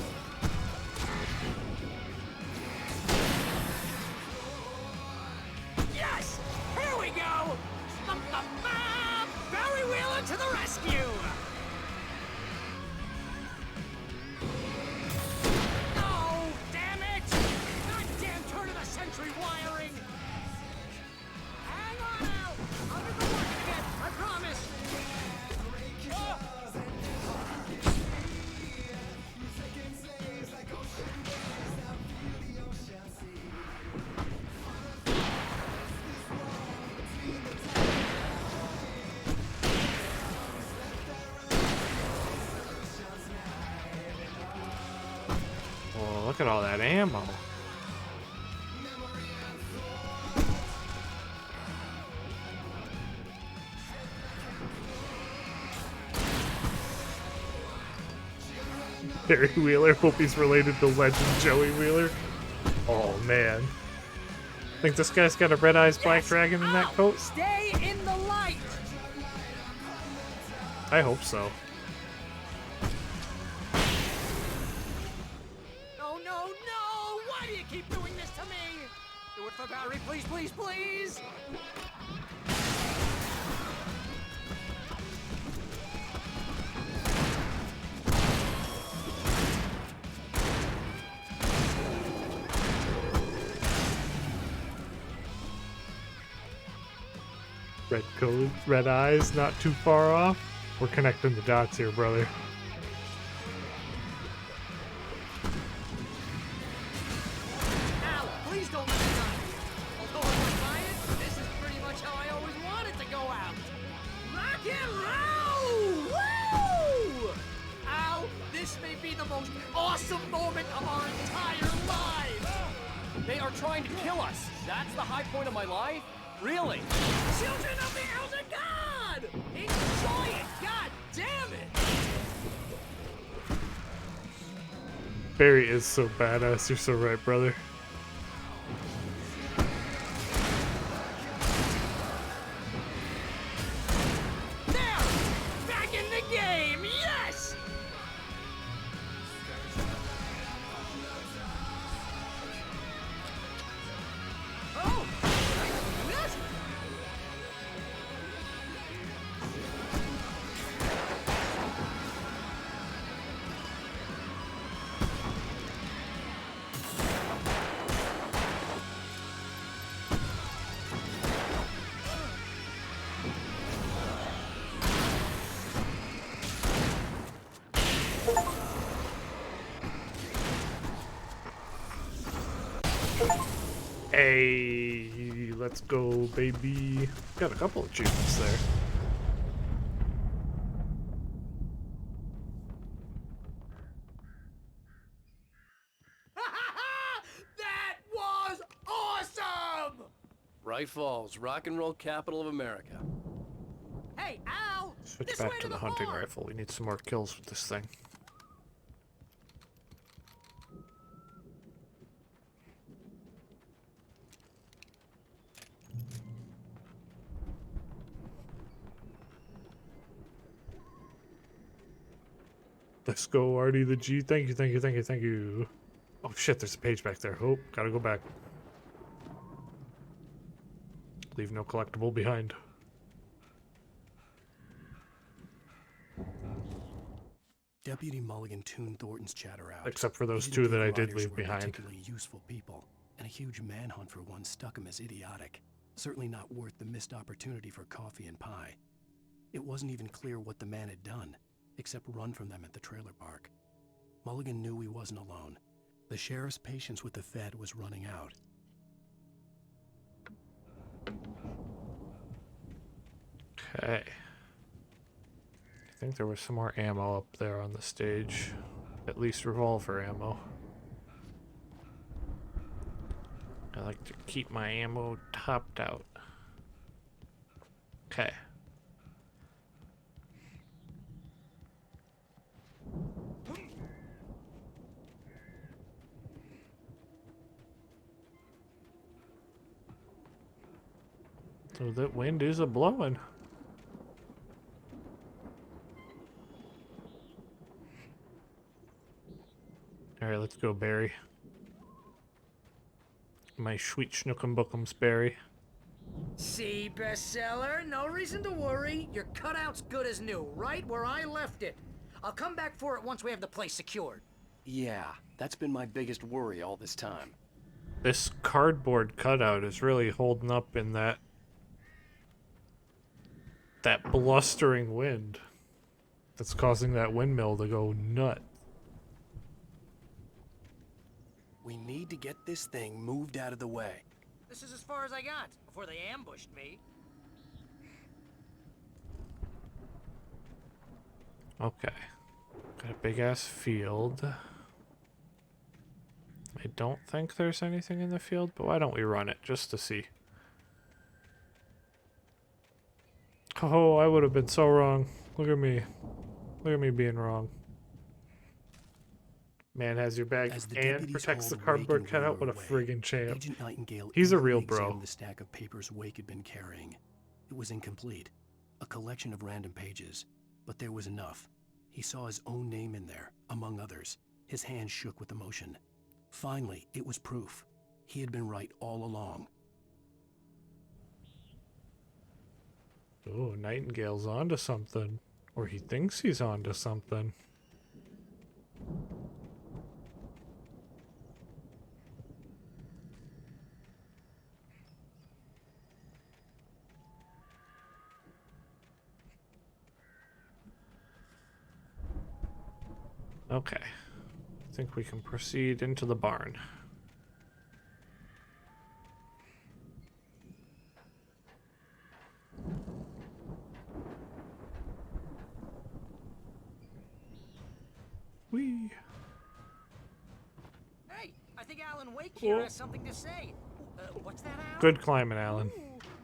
Yes! Here we go! Barry Wheeler to the rescue! Oh, damn it! Goddamn turn of the century wiring! Hang on out! I'll get the working again, I promise! Oh, look at all that ammo. Barry Wheeler, hope he's related to Legend Joey Wheeler. Oh man. Think this guy's got a red eyes black dragon in that coat? Stay in the light! I hope so. No, no, no! Why do you keep doing this to me? Do it for Barry, please, please, please! Red coat, red eyes, not too far off. We're connecting the dots here, brother. Al, please don't let me die. Although I won't buy it, this is pretty much how I always wanted to go out. Rock and roll! Woo! Al, this may be the most awesome moment of our entire lives! They are trying to kill us. That's the high point of my life? Really? Children of the Elder God! Enjoy it! God damn it! Barry is so badass. You're so right, brother. There! Back in the game! Yes! Oh! Yes! Hey, let's go, baby. Got a couple of achievements there. That was awesome! Bright Falls, rock and roll capital of America. Hey, Al! Switch This way back to the hunting farm. rifle. We need some more kills with this thing. Let's go, Arty the G. Thank you, thank you, thank you, thank you. Oh shit, there's a page back there. Oh, gotta go back. Leave no collectible behind. Deputy Mulligan tuned Thornton's chatter out. Except for those He two didn't that think I did riders leave were behind. Particularly useful people, and a huge manhunt for one struck him as idiotic. Certainly not worth the missed opportunity for coffee and pie. It wasn't even clear what the man had done, except run from them at the trailer park. Mulligan knew he wasn't alone. The sheriff's patience with the Fed was running out. Okay. I think there was some more ammo up there on the stage. At least revolver ammo. I like to keep my ammo topped out. Okay. So that wind is a-blowing. Alright, let's go, Barry. My sweet schnookum bookums, Barry. See, bestseller? No reason to worry. Your cutout's good as new, right where I left it. I'll come back for it once we have the place secured. Yeah, that's been my biggest worry all this time. This cardboard cutout is really holding up in that blustering wind that's causing that windmill to go nuts. We need to get this thing moved out of the way. This is as far as I got before they ambushed me. Okay. Got a big ass field. I don't think there's anything in the field, but why don't we run it just to see? Oh, I would have been so wrong. Look at me. Look at me being wrong. Man has your bag and protects the cardboard cutout. What a friggin' champ. Agent Nightingale He's a real eagerly bro. examined the stack of papers Wake had been carrying. It was incomplete, a collection of random pages, but there was enough. He saw his own name in there, among others. His hand shook with emotion. Finally, it was proof. He had been right all along. Oh, Nightingale's onto something. Or he thinks he's onto something. Okay. I think we can proceed into the barn. Whee! Hey, I think Alan Wake here has something to say. What's that, Alan? Good climbing, Alan.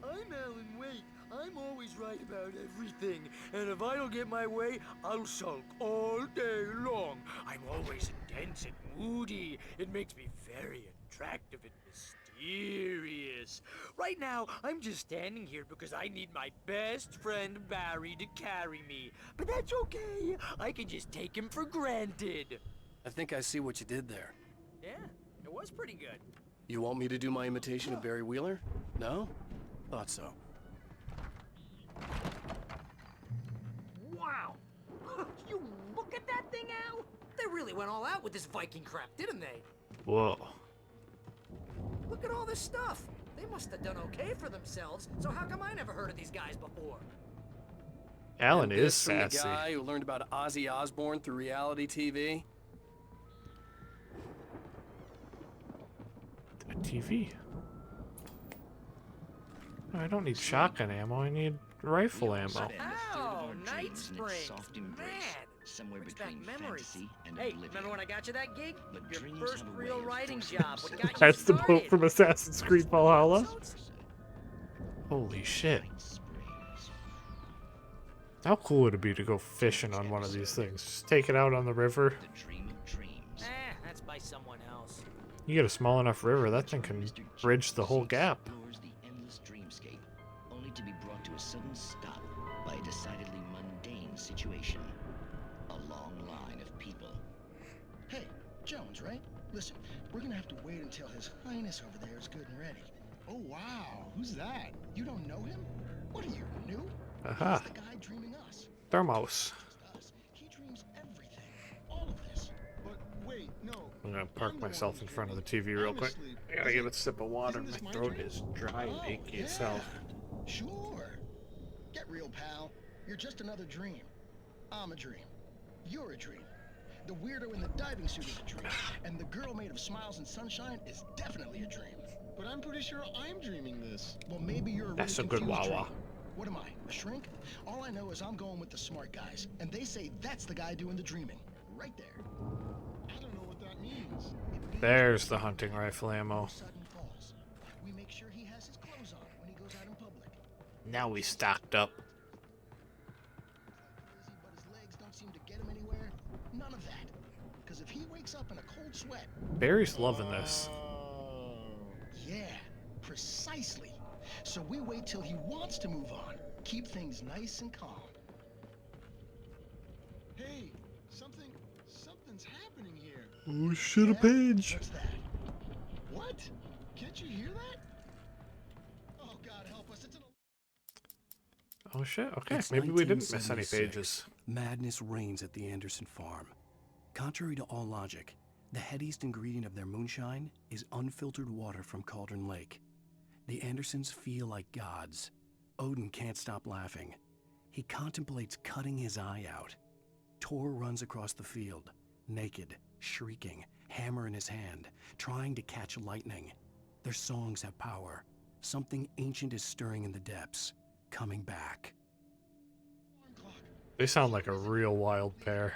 I'm Alan Wake. I'm always right about everything. And if I don't get my way, I'll sulk all day long. I'm always intense and moody. It makes me very attractive and mysterious. Right now, I'm just standing here because I need my best friend Barry to carry me. But that's okay. I can just take him for granted. I think I see what you did there. Yeah, it was pretty good. You want me to do my imitation of Barry Wheeler? No? Thought so. Wow! You look at that thing, Al! They really went all out with this Viking crap, didn't they? Whoa. Look at all this stuff. They must have done okay for themselves, so how come I never heard of these guys before? Alan And is this from sassy. the guy who learned about Ozzy Osbourne through reality TV? A TV. I don't need shotgun ammo, I need rifle ammo. Oh, Night Springs! Man! Brings back memories. Hey, remember when I got you that gig? Your first real writing job. What got you That's the boat started? from Assassin's Creed Valhalla. Holy shit. How cool would it be to go fishing on one of these things? Just take it out on the river. That's by someone else. You get a small enough river, that thing can bridge the whole gap. The endless dreamscape, only to be brought to a sudden stop by a decidedly mundane situation. A long line of people. Hey, Jones, right? Listen, we're gonna have to wait until His Highness over there is good and ready. Oh, wow. Who's that? You don't know him? What are you, new? Aha. He's the guy dreaming us. Thermos. He dreams everything. All of this. But wait, no. I'm gonna park myself in front of the TV real quick. I gotta give it a sip of water. My throat is dry and achy as hell. Sure. Get real, pal. You're just another dream. I'm a dream. You're a dream. The weirdo in the diving suit is a dream. And the girl made of smiles and sunshine is definitely a dream. But I'm pretty sure I'm dreaming this. Well, maybe you're a That's really a good confused Wawa. dream. What am I, a shrink? All I know is I'm going with the smart guys, and they say that's the guy doing the dreaming. Right there. I don't know what that means. There's the hunting rifle ammo. Sudden calls. We make sure he has his clothes on when he goes out in public. Now we stocked up. But his legs don't seem to get him anywhere. None of that. Because if he wakes up in a cold sweat. Barry's loving this. Yeah, precisely. So we wait till he wants to move on. Keep things nice and calm. Hey, something's happening here. Oh shit, a page. What's that? What? Can't you hear that? Oh God, help us! It's an. Oh shit, okay. It's Maybe we didn't miss any 1976. pages. Madness reigns at the Anderson farm. Contrary to all logic, the headiest ingredient of their moonshine is unfiltered water from Cauldron Lake. The Andersons feel like gods. Odin can't stop laughing. He contemplates cutting his eye out. Tor runs across the field, naked, shrieking, hammer in his hand, trying to catch lightning. Their songs have power. Something ancient is stirring in the depths, coming back. They sound like a real wild pair.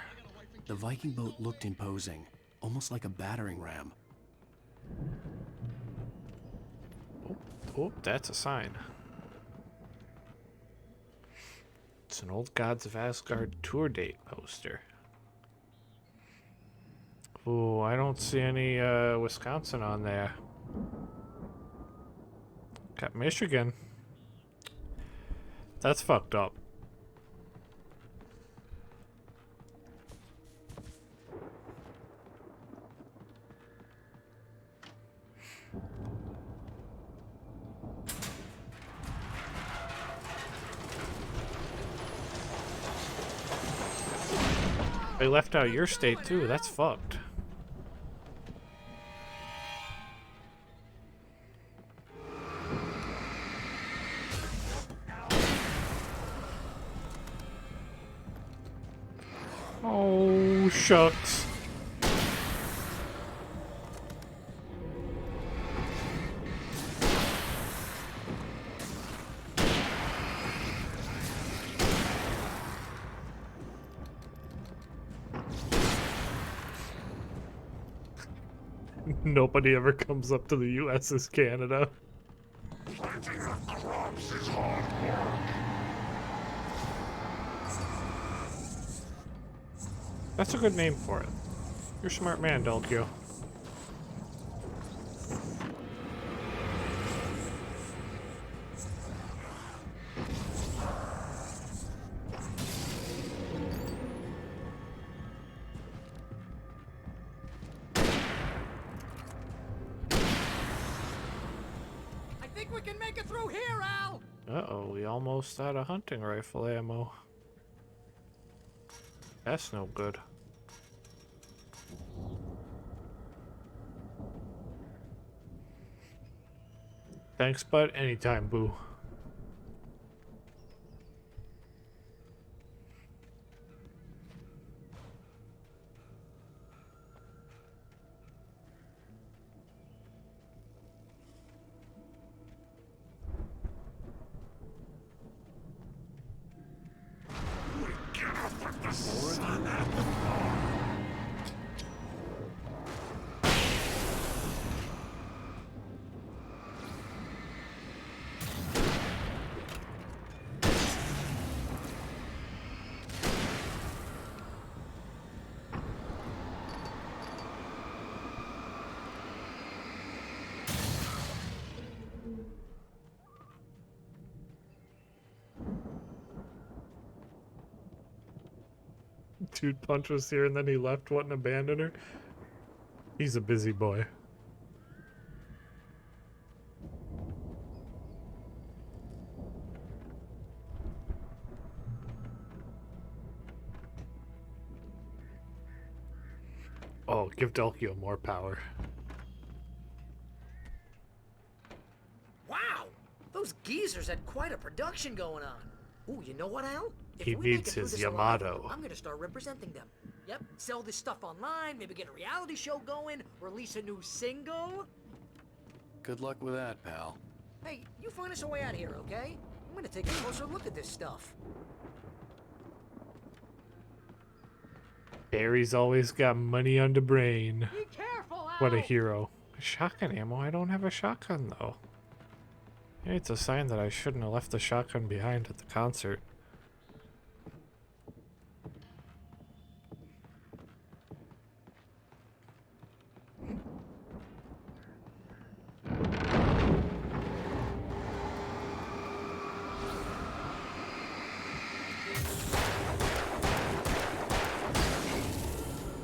The Viking boat looked imposing, almost like a battering ram. Oh, that's a sign. It's an old Gods of Asgard tour date poster. Oh, I don't see any Wisconsin on there. Got Michigan. That's fucked up. They left out your state too. That's fucked. Oh, shucks. Nobody ever comes up to the USS Canada. Planting of crops is hard work. That's a good name for it. You're a smart man, Delgio. I think we can make it through here, Al! Uh-oh, we almost out of hunting rifle ammo. That's no good. Thanks, bud. Anytime, boo. Get up with the sun at the farm. Dude Punch was here and then he left, what, and abandoned her? He's a busy boy. Oh, give Delkio more power. Wow! Those geezers had quite a production going on. Ooh, you know what, Al? If He we make needs it through his this alive, Yamato. I'm gonna start representing them. Yep, sell this stuff online, maybe get a reality show going, release a new single. Good luck with that, pal. Hey, you find us a way out of here, okay? I'm gonna take a closer look at this stuff. Barry's always got money on the brain. Be careful, Al! What a hero. Shotgun ammo? I don't have a shotgun, though. Hey, it's a sign that I shouldn't have left the shotgun behind at the concert.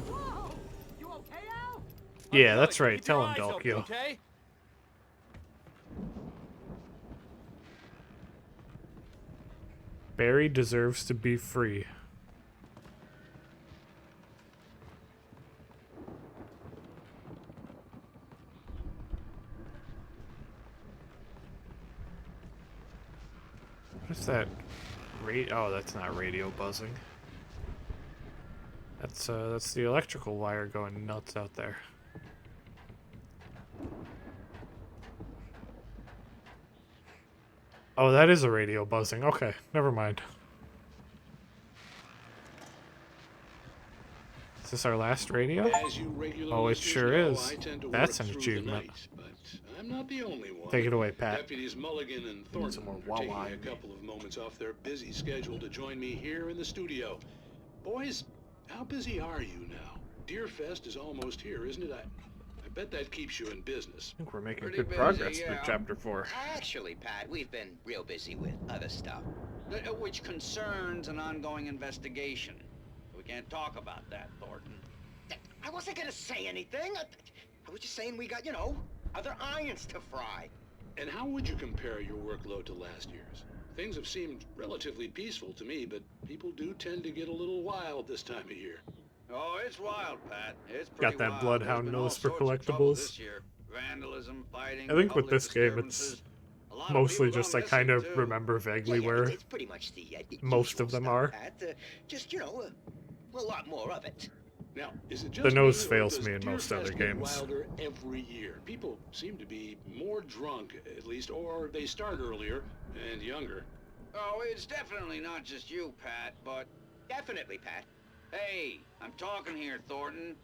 Whoa! You okay, Al? Yeah, I'm that's good. right. Keep Tell your him, eyes open, Dalkio. okay? Barry deserves to be free. What is that? Oh, that's not radio buzzing. That's the electrical wire going nuts out there. Oh, that is a radio buzzing. Okay, never mind. Is this our last radio? As you regular Oh, it listeners sure know, is. I tend to That's work an through achievement. the night, but I'm not the only one. Take it away, Pat. Deputies Mulligan and We need some Thornton more are taking Wawa a in me. couple of moments off their busy schedule to join me here in the studio. Boys, how busy are you now? Deerfest is almost here, isn't it? I bet that keeps you in business. I think we're making Pretty good busy, progress yeah. through chapter 4. Actually, Pat, we've been real busy with other stuff, which concerns an ongoing investigation. We can't talk about that, Thornton. I wasn't gonna say anything. I was just saying we got, other irons to fry. And how would you compare your workload to last year's? Things have seemed relatively peaceful to me, but people do tend to get a little wild this time of year. Oh, it's wild, Pat. It's pretty Got that wild. bloodhound There's been all nose for sorts of trouble collectibles. this year. Vandalism, fighting, I think with public this game, it's disturbances. A lot of mostly people just gone I kind of missing, too. remember vaguely where it's pretty much the most usual of them stuff, are. Pat. Just, a lot more of it. Now, is it just The nose me, or fails does me in most Deerfest other get games. wilder every year? People seem to be more drunk, at least, or they start earlier and younger. Oh, it's definitely not just you, Pat, but... Definitely, Pat. Hey, I'm talking here, Thornton.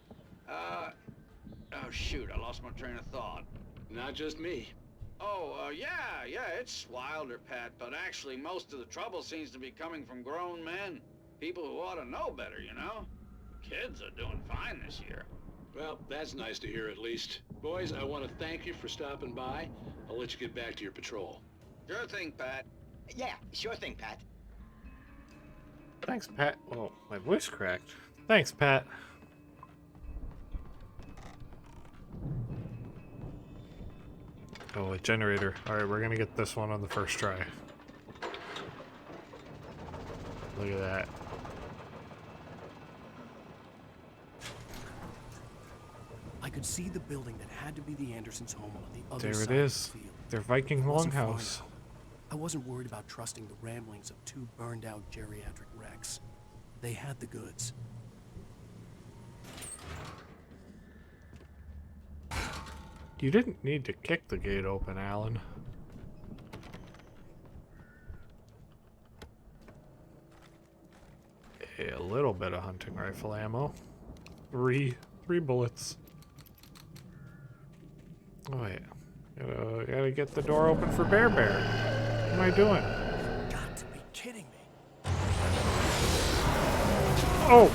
Oh, shoot, I lost my train of thought. Not just me. Oh, yeah, it's wilder, Pat, but actually most of the trouble seems to be coming from grown men. People who ought to know better, Kids are doing fine this year. Well, that's nice to hear at least. Boys, I want to thank you for stopping by. I'll let you get back to your patrol. Sure thing, Pat. Yeah, sure thing, Pat. Thanks, Pat. Oh, my voice cracked. Thanks, Pat. Oh, a generator. Alright, we're gonna get this one on the first try. Look at that. I could see the building that had to be the Andersons' home on the other There side it of is. the field. Their Viking It wasn't far longhouse. now. I wasn't worried about trusting the ramblings of two burned-out geriatric wrecks. They had the goods. You didn't need to kick the gate open, Alan. A little bit of hunting rifle ammo. Three bullets. Oh wait. Gotta get the door open for Bear. What am I doing? Got to be kidding me. Oh!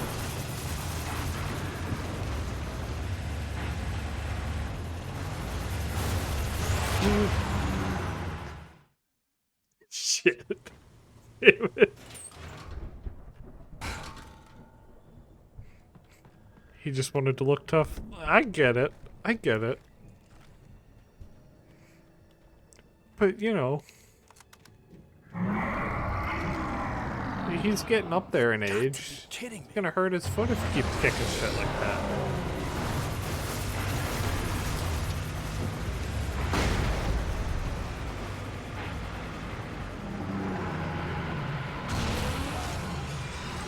Shit. He just wanted to look tough. I get it. But, he's getting up there in age. Kidding me. It's gonna hurt his foot if he keeps kicking shit like that.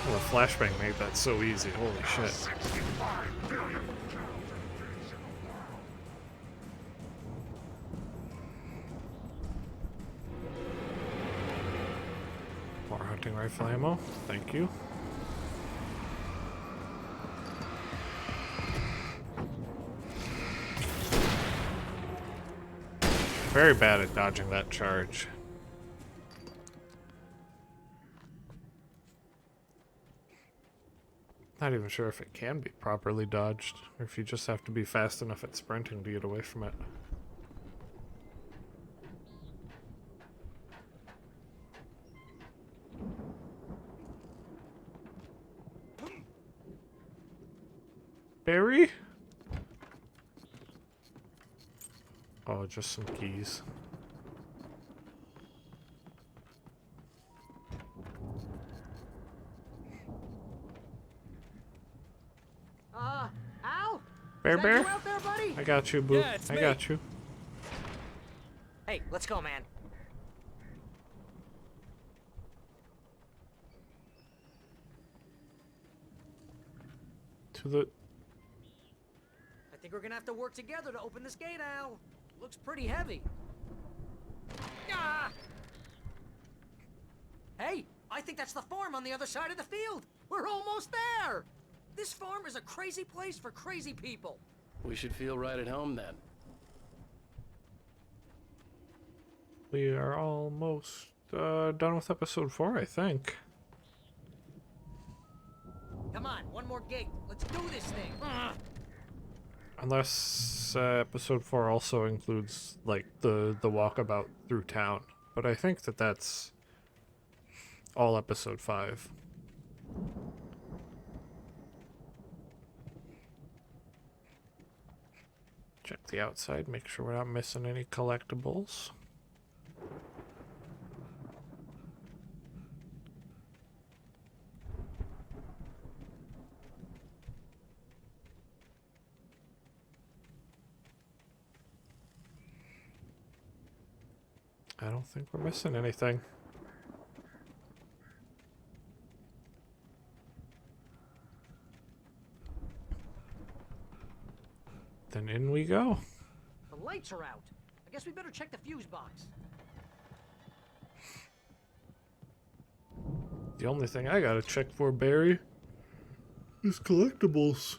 Well, the flashbang made that so easy. Holy shit. 65 billion. More hunting rifle ammo. Thank you. Very bad at dodging that charge. Not even sure if it can be properly dodged, or if you just have to be fast enough at sprinting to get away from it. Barry? Oh, just some keys. Al? Bear, Is that Bear? you out there, buddy? I got you, boo. Yeah, it's I me. got you. Hey, let's go, man. To the... I think we're gonna have to work together to open this gate, Al. Looks pretty heavy. Ah! Hey, I think that's the farm on the other side of the field. We're almost there. This farm is a crazy place for crazy people. We should feel right at home then. We are almost done with episode 4, I think. Come on, one more gate. Let's do this thing. Unless episode 4 also includes, like, the walkabout through town. But I think that that's all episode 5. Check the outside, make sure we're not missing any collectibles. I don't think we're missing anything. Then in we go. The lights are out. I guess we better check the fuse box. The only thing I gotta check for, Barry, is collectibles.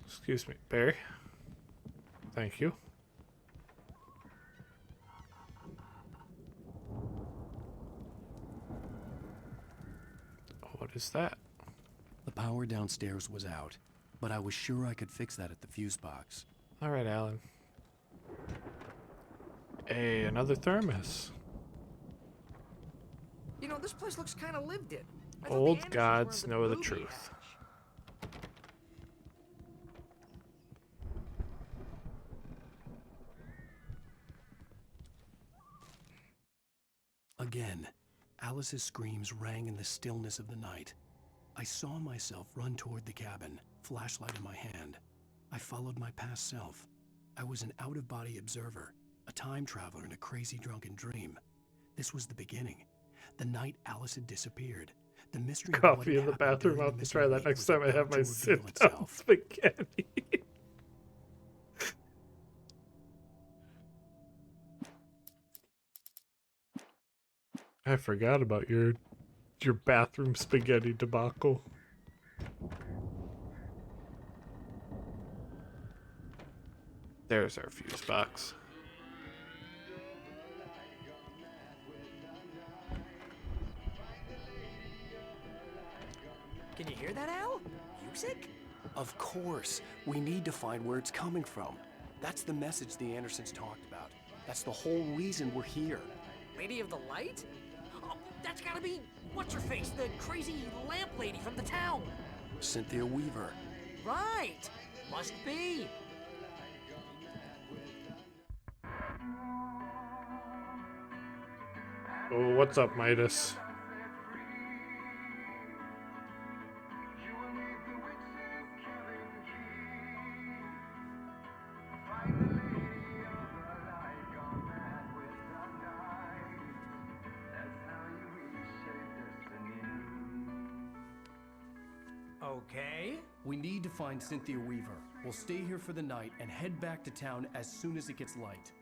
Excuse me, Barry. Thank you. What is that? The power downstairs was out, but I was sure I could fix that at the fuse box. All right, Alan. Hey, another thermos. You know, this place looks kind of lived in. I thought the Old Andersons gods were in know the movie truth. Again, Alice's screams rang in the stillness of the night. I saw myself run toward the cabin, flashlight in my hand. I followed my past self. I was an out-of-body observer, a time traveler in a crazy drunken dream. This was the beginning. The night Alice had disappeared. The mystery of what Coffee had in the happened bathroom. during I'll the have to missing try that week next was time I about have my to reveal sit-down itself. spaghetti. I forgot about your bathroom spaghetti debacle. There's our fuse box. Can you hear that, Al? Music? Of course. We need to find where it's coming from. That's the message the Andersons talked about. That's the whole reason we're here. Lady of the Light? Oh, that's gotta be what's-her-face, the crazy lamp lady from the town. Cynthia Weaver. Right. Must be. Oh, what's up, Midas? Okay. We need to find Cynthia Weaver. We'll stay here for the night and head back to town as soon as it gets light.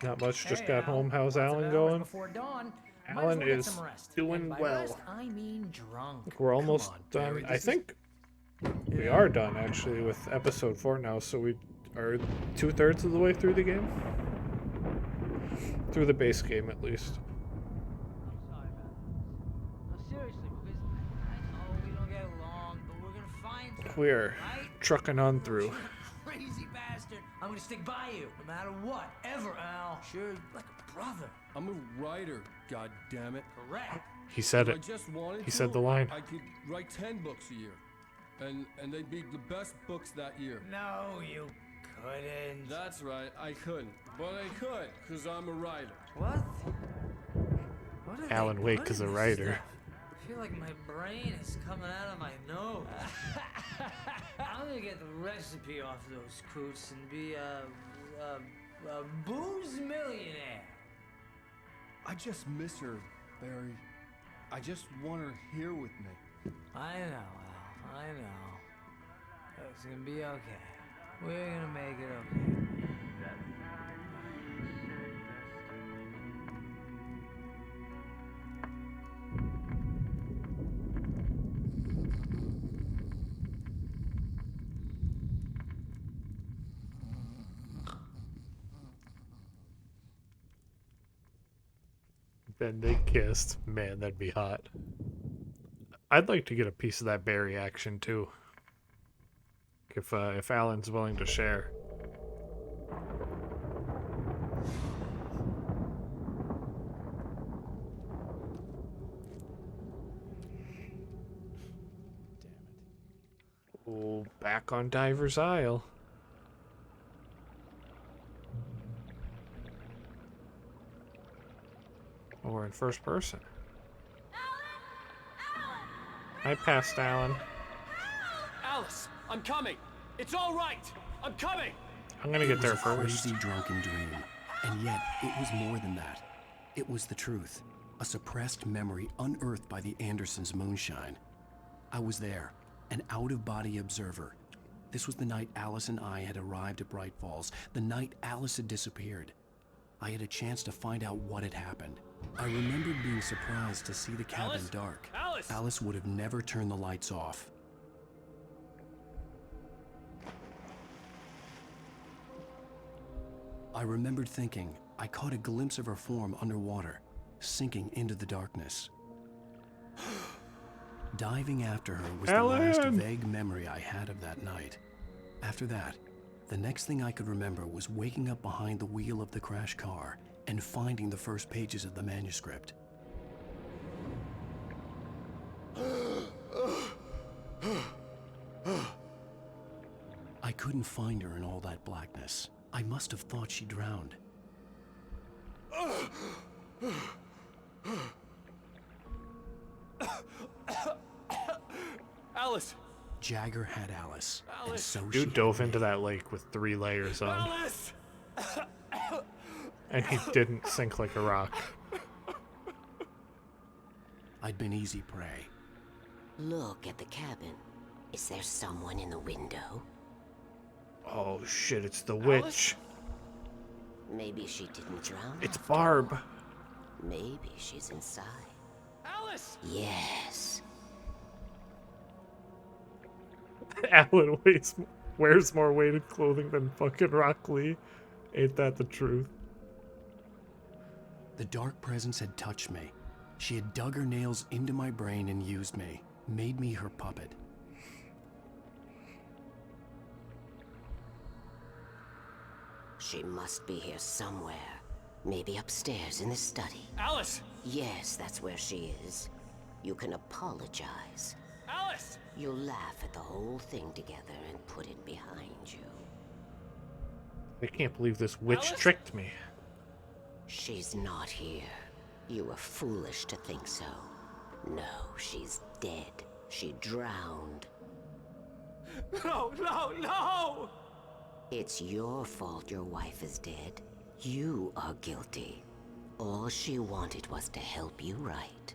Not much, just Hey, got Al. home. How's Lots of Alan hours going? Before dawn. Might Alan as well get is some rest. doing And by well. rest, I mean drunk. We're almost on, done. Barry, I this is- think We are done, actually, with episode 4 now, so we are 2/3 of the way through the game. Through the base game, at least. I'm sorry about this. No, seriously, because I know we don't get along, but we're gonna find her. We are right? trucking on through. You crazy bastard. I'm gonna stick by you, no matter what, ever, Al. Sure, like a brother. I'm a writer, goddammit. Correct. He said If it. I just wanted He to, said the line. I could write 10 books a year. And they'd be the best books that year. No, you couldn't. That's right, I couldn't. But I could, because I'm a writer. What? What are Alan they Wake putting is a this writer. stuff? I feel like my brain is coming out of my nose. I'm gonna get the recipe off those coots and be a booze millionaire. I just miss her, Barry. I just want her here with me. I know, Al. I know. It's gonna be okay. We're gonna make it okay. Then they kissed. Man, that'd be hot. I'd like to get a piece of that Barry action too. If Alan's willing to share. Oh, back on Diver's Isle. Or in first person. I passed Alan. Alice, I'm coming. It's all right. I'm coming. I'm gonna get there It was a first. crazy drunken dream, and yet it was more than that. It was the truth, a suppressed memory unearthed by the Andersons' moonshine. I was there, an out-of-body observer. This was the night Alice and I had arrived at Bright Falls, the night Alice had disappeared. I had a chance to find out what had happened. I remembered being surprised to see the cabin Alice? dark. Alice! Alice would have never turned the lights off. I remembered thinking I caught a glimpse of her form underwater, sinking into the darkness. Diving after her was the last Alan! vague memory I had of that night. After that, the next thing I could remember was waking up behind the wheel of the crash car and finding the first pages of the manuscript. I couldn't find her in all that blackness. I must have thought she drowned. Alice! Jagger had Alice, and Alice! so she Dude had dove me. into that lake with 3 layers on. Alice! And he didn't sink like a rock. I'd been easy prey. Look at the cabin. Is there someone in the window? Oh shit, it's the witch. Maybe she didn't drown. It's Barb. Maybe she's inside. Alice! Yes. Alan wears more weighted clothing than fucking Rock Lee. Ain't that the truth? The dark presence had touched me. She had dug her nails into my brain and used me, made me her puppet. She must be here somewhere. Maybe upstairs in the study. Alice! Yes, that's where she is. You can apologize. Alice! You'll laugh at the whole thing together and put it behind you. I can't believe this witch Alice? tricked me. She's not here. You were foolish to think so. No, she's dead. She drowned. No, no, no! It's your fault your wife is dead. You are guilty. All she wanted was to help you right.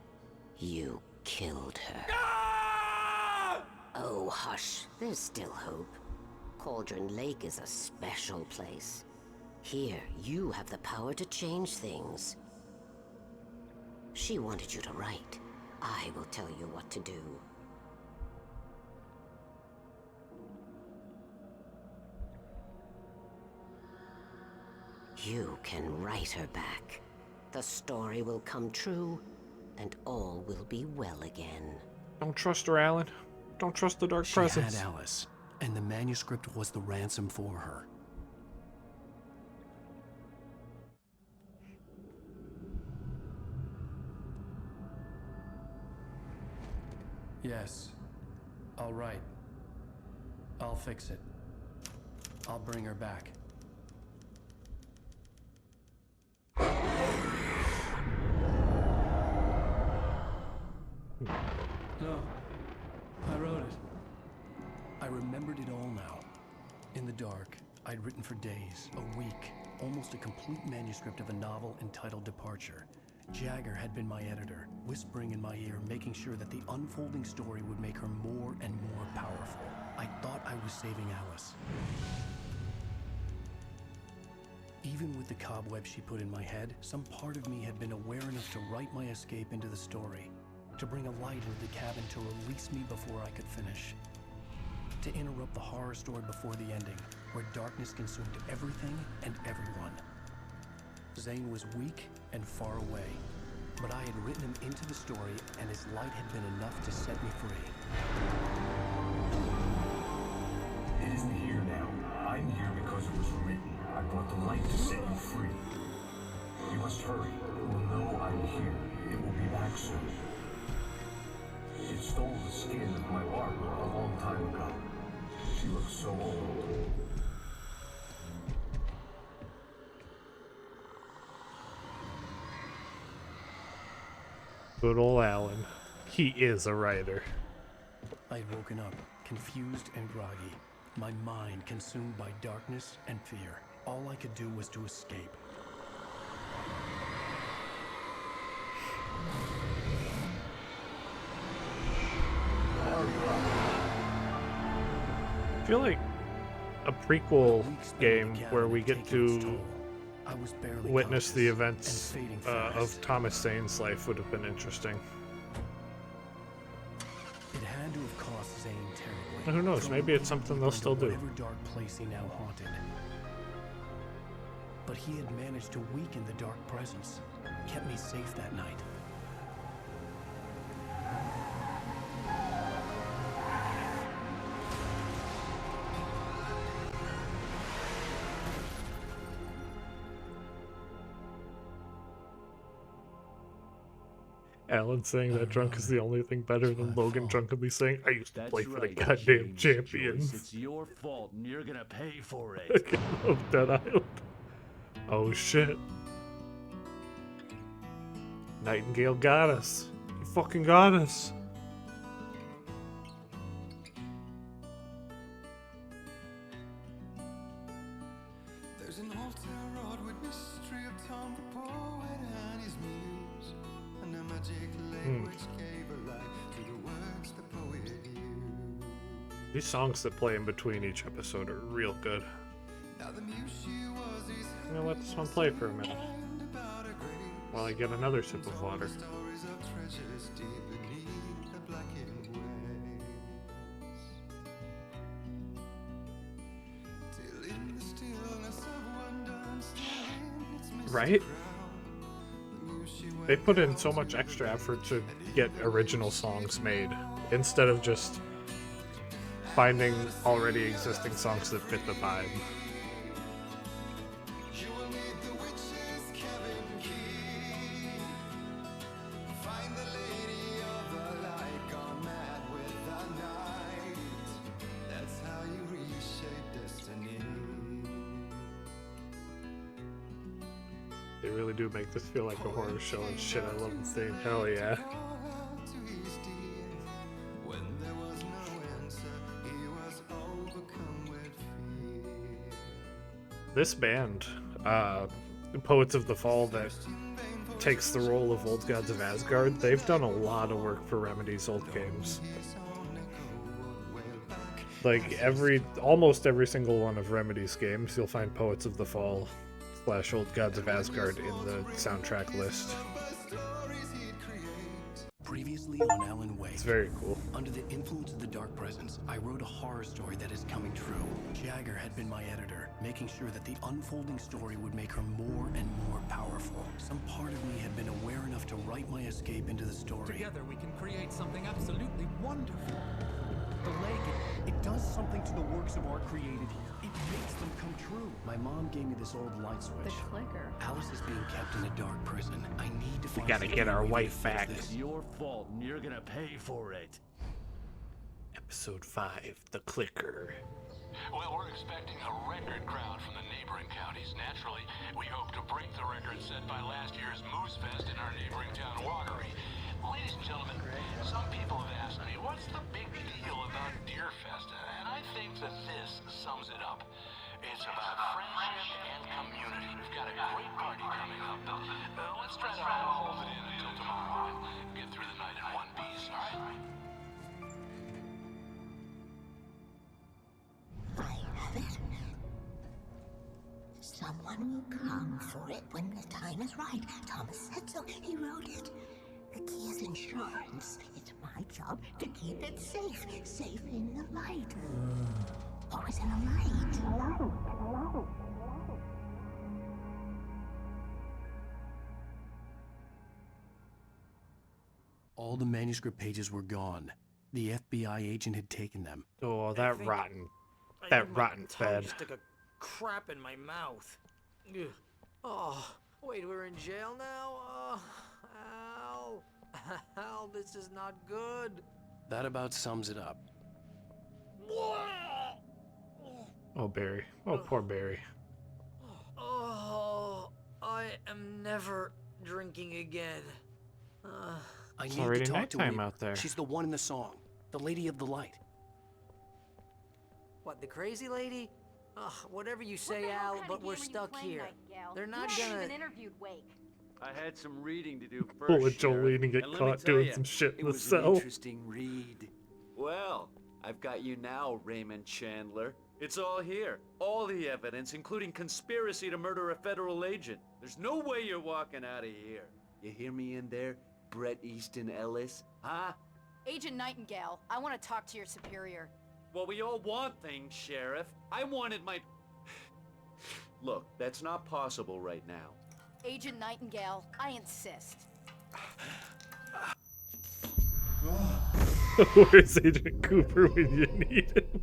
You killed her. Ah! Oh, hush. There's still hope. Cauldron Lake is a special place. Here, you have the power to change things. She wanted you to write. I will tell you what to do. You can write her back. The story will come true, and all will be well again. Don't trust her, Alan. Don't trust the dark She presence. had Alice, and the manuscript was the ransom for her. Yes. All right. I'll fix it. I'll bring her back. No. I wrote it. I remembered it all now. In the dark, I'd written for days, a week, almost a complete manuscript of a novel entitled Departure. Jagger had been my editor, whispering in my ear, making sure that the unfolding story would make her more and more powerful. I thought I was saving Alice. Even with the cobwebs she put in my head, some part of me had been aware enough to write my escape into the story, to bring a light into the cabin to release me before I could finish, to interrupt the horror story before the ending, where darkness consumed everything and everyone. Zane was weak and far away, but I had written him into the story, and his light had been enough to set me free. It isn't here now. I'm here because it was written. I brought the light to set you free. You must hurry. It will know I'm here. It will be back soon. It stole the skin of my Barbara a long time ago. She looks so old. Good old Alan. He is a writer. I had woken up, confused and groggy, my mind consumed by darkness and fear. All I could do was to escape. I feel like a prequel game where we get to witness the events of Thomas Zane's life would have been interesting. It had to have cost Zane terribly. Who knows? Maybe it's something they'll still do. Whatever dark place he now haunted. But he had managed to weaken the dark presence, kept me safe that night. Alan saying that drunk is the only thing better than Logan drunkenly saying, I used to play for the goddamn champions. It's your fault and you're gonna pay for it. I love Dead Island. Oh shit. Nightingale got us. He fucking got us. There's an altar wrought with mystery of Tom the poet and his muse, and a magic language gave a life to the words the poet used. These songs that play in between each episode are real good. Now the muse she was his I'm gonna let this one play for a minute while I get another sip of water. stories of treasures deep beneath the blackened waves. Till in the stillness of wonder and still in its mystic Right? crowd, the muse she They put in so much extra effort to get original songs made instead of just finding already existing songs that fit the vibe. You will need the witch's cabin key. Find the lady of the light gone mad with the night. That's how you reshape destiny. They really do make this feel like a horror show and shit. I love the theme. Hell yeah. To his deeds. When there was no answer, he was overcome with fear. This band, Poets of the Fall, that takes the role of Old Gods of Asgard, they've done a lot of work for Remedy's old games. Like almost every single one of Remedy's games, you'll find Poets of the Fall / Old Gods of Asgard in the soundtrack list. Previously on Alan Wake. It's very cool. Under the influence of the dark presence, I wrote a horror story that is coming true. Jagger had been my editor, making sure that the unfolding story would make her more and more powerful. Some part of me had been aware enough to write my escape into the story. Together we can create something absolutely wonderful. The lake, it does something to the works of art created here. It makes them come true. My mom gave me this old light switch. The clicker. Alice is being kept in a dark prison. I need to find gotta get our wife back. It's your fault, and you're gonna pay for it. Episode 5, The Clicker. Well, we're expecting a record crowd from the neighboring counties. Naturally, we hope to break the record set by last year's Moose Fest in our neighboring town, Watery. Ladies and gentlemen, some people have asked me, what's the big deal about Deer Fest? And I think that this sums it up. It's about friendship and community. We've got a great party coming up. Let's try to hold it in until tomorrow and get through the night in one piece, all right? I have it. Someone will come for it when the time is right. Thomas said so. He wrote it. The key is insurance. It's my job to keep it safe. Safe in the light. Always in the light. All the manuscript pages were gone. The FBI agent had taken them. Oh, that rotten. That rotten fed. Stuck a crap in my mouth. Ugh. Oh, wait, we're in jail now? Oh, Al. Al, this is not good. That about sums it up. Oh, Barry. Oh, poor Barry. Oh, I am never drinking again. I It's need already to talk to nighttime her. out there. She's the one in the song. The Lady of the Light. What, the crazy lady? Ugh, whatever you say, Al, but we're stuck here. They're not gonna... interviewed Wake. I had some reading to do first. Pull a Jolene Sheriff, and get let me caught tell doing ya, some shit it in the was an cell. interesting read. Well, I've got you now, Raymond Chandler. It's all here. All the evidence, including conspiracy to murder a federal agent. There's no way you're walking out of here. You hear me in there, Bret Easton Ellis? Huh? Agent Nightingale, I want to talk to your superior. Well, we all want things, Sheriff. I wanted my... Look, that's not possible right now. Agent Nightingale, I insist. Where's Agent Cooper when you need him?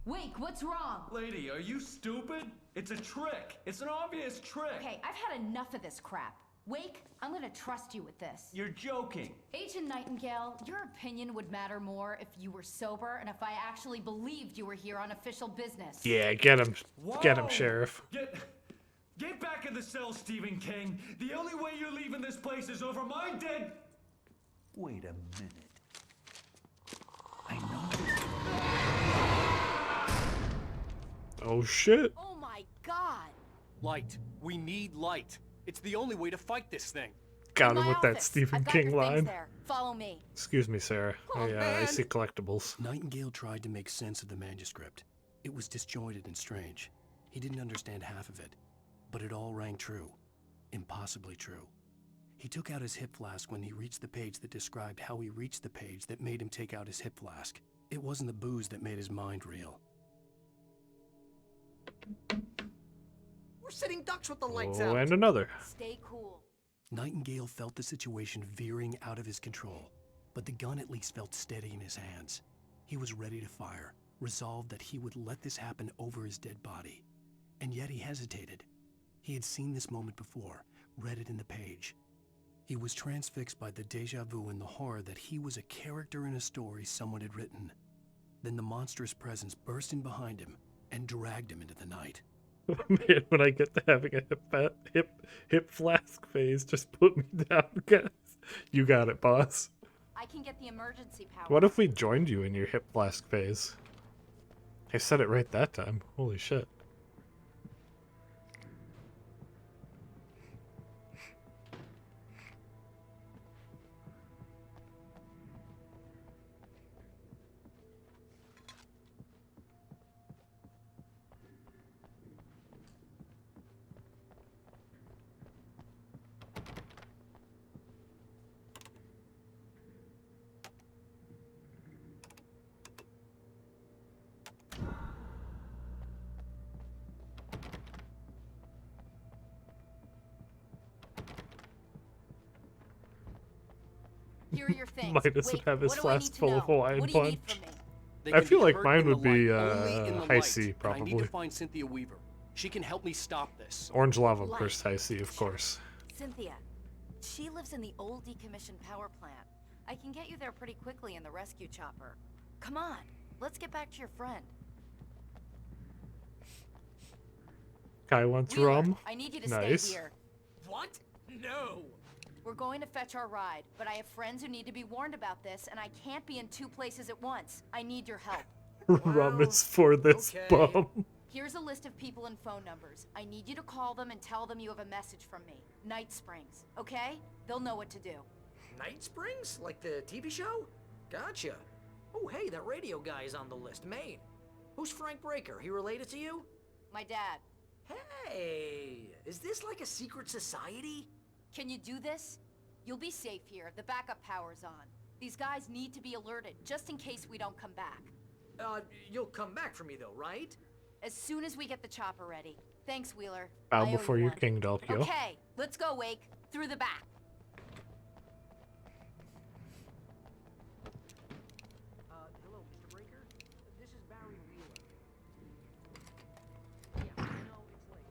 Wake, what's wrong? Lady, are you stupid? It's a trick. It's an obvious trick. Okay, I've had enough of this crap. Wake, I'm gonna trust you with this. You're joking. Agent Nightingale, your opinion would matter more if you were sober and if I actually believed you were here on official business. Yeah, get him. Get him, Whoa! Sheriff. Get back in the cell, Stephen King. The only way you're leaving this place is over my dead... Wait a minute. I know. Oh, shit. Oh my god! Light. We need light. It's the only way to fight this thing. Got In him my with that office. Stephen I've got King your things line. there. Follow me. Excuse me, Sarah. I see collectibles. Nightingale tried to make sense of the manuscript. It was disjointed and strange. He didn't understand half of it, but it all rang true. Impossibly true. He took out his hip flask when he reached the page that described how he reached the page that made him take out his hip flask. It wasn't the booze that made his mind reel. We're sitting ducks with the lights Oh, out. and another. Stay cool. Nightingale felt the situation veering out of his control, but the gun at least felt steady in his hands. He was ready to fire, resolved that he would let this happen over his dead body. And yet he hesitated. He had seen this moment before, read it in the page. He was transfixed by the déjà vu and the horror that he was a character in a story someone had written. Then the monstrous presence burst in behind him and dragged him into the night. Man, when I get to having a hip flask phase, just put me down, guys. You got it, boss. I can get the emergency power. What if we joined you in your hip flask phase? I said it right that time. Holy shit. Here are your things. Mine doesn't have his what do I need flask to full know? of Hawaiian What do you Punch. need from me? They I can feel be like hurt mine in the would be light, only in the high light, C, and I need probably. to find Cynthia Weaver. She can help me stop this. Orange lava, of course, high C, of course. Cynthia. She lives in the old decommissioned power plant. I can get you there pretty quickly in the rescue chopper. Come on, let's get back to your friend. Guy wants Wheeler, rum. I need you to Nice. stay here. What? No. We're going to fetch our ride, but I have friends who need to be warned about this, and I can't be in 2 places at once. I need your help. Rum is for this bum. Here's a list of people and phone numbers. I need you to call them and tell them you have a message from me. Night Springs, okay? They'll know what to do. Night Springs? Like the TV show? Gotcha. Oh, hey, that radio guy is on the list. Maine. Who's Frank Breaker? He related to you? My dad. Hey, is this like a secret society? Can you do this? You'll be safe here. The backup power's on. These guys need to be alerted, just in case we don't come back. You'll come back for me though, right? As soon as we get the chopper ready. Thanks, Wheeler. Bow I owe before you your one. king, Dalkio. Okay, let's go, Wake. Through the back. Hello, Mr. Breaker. This is Barry Wheeler. Yeah, I know it's late,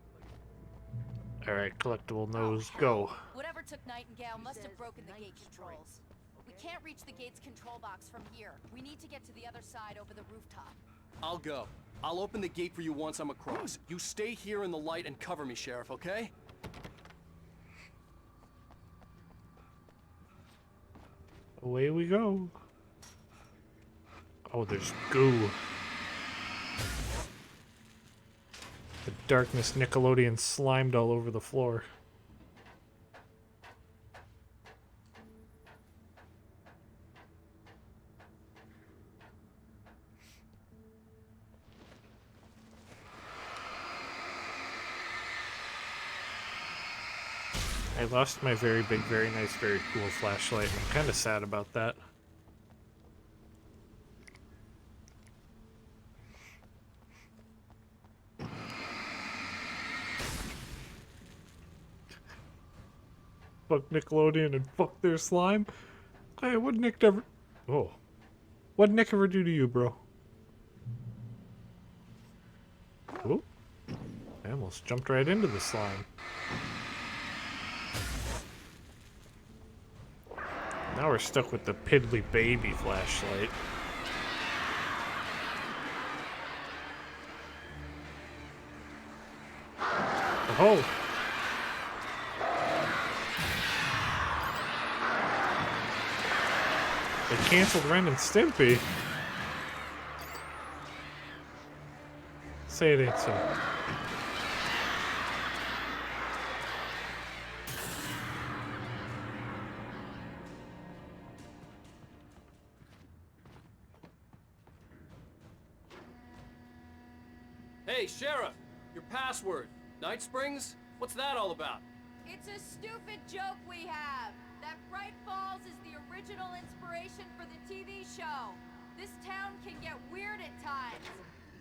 but... Alright, collectible nose, go. Whatever took Nightingale must have broken the gate controls. We can't reach the gate's control box from here. We need to get to the other side over the rooftop. I'll go. I'll open the gate for you once I'm across. You stay here in the light and cover me, Sheriff, okay? Away we go. Oh, there's goo. The darkness Nickelodeon slimed all over the floor. I lost my very big, very nice, very cool flashlight. I'm kind of sad about that. Fuck Nickelodeon and fuck their slime. Hey, what Nick ever... Oh. What Nick ever do to you, bro? Oh. I almost jumped right into the slime. Now we're stuck with the piddly baby flashlight. Oh! They canceled Ren and Stimpy. Say it ain't so. Hey, Sheriff! Your password. Night Springs? What's that all about? It's a stupid joke we have. That Bright Falls is the original inspiration for the TV show. This town can get weird at times.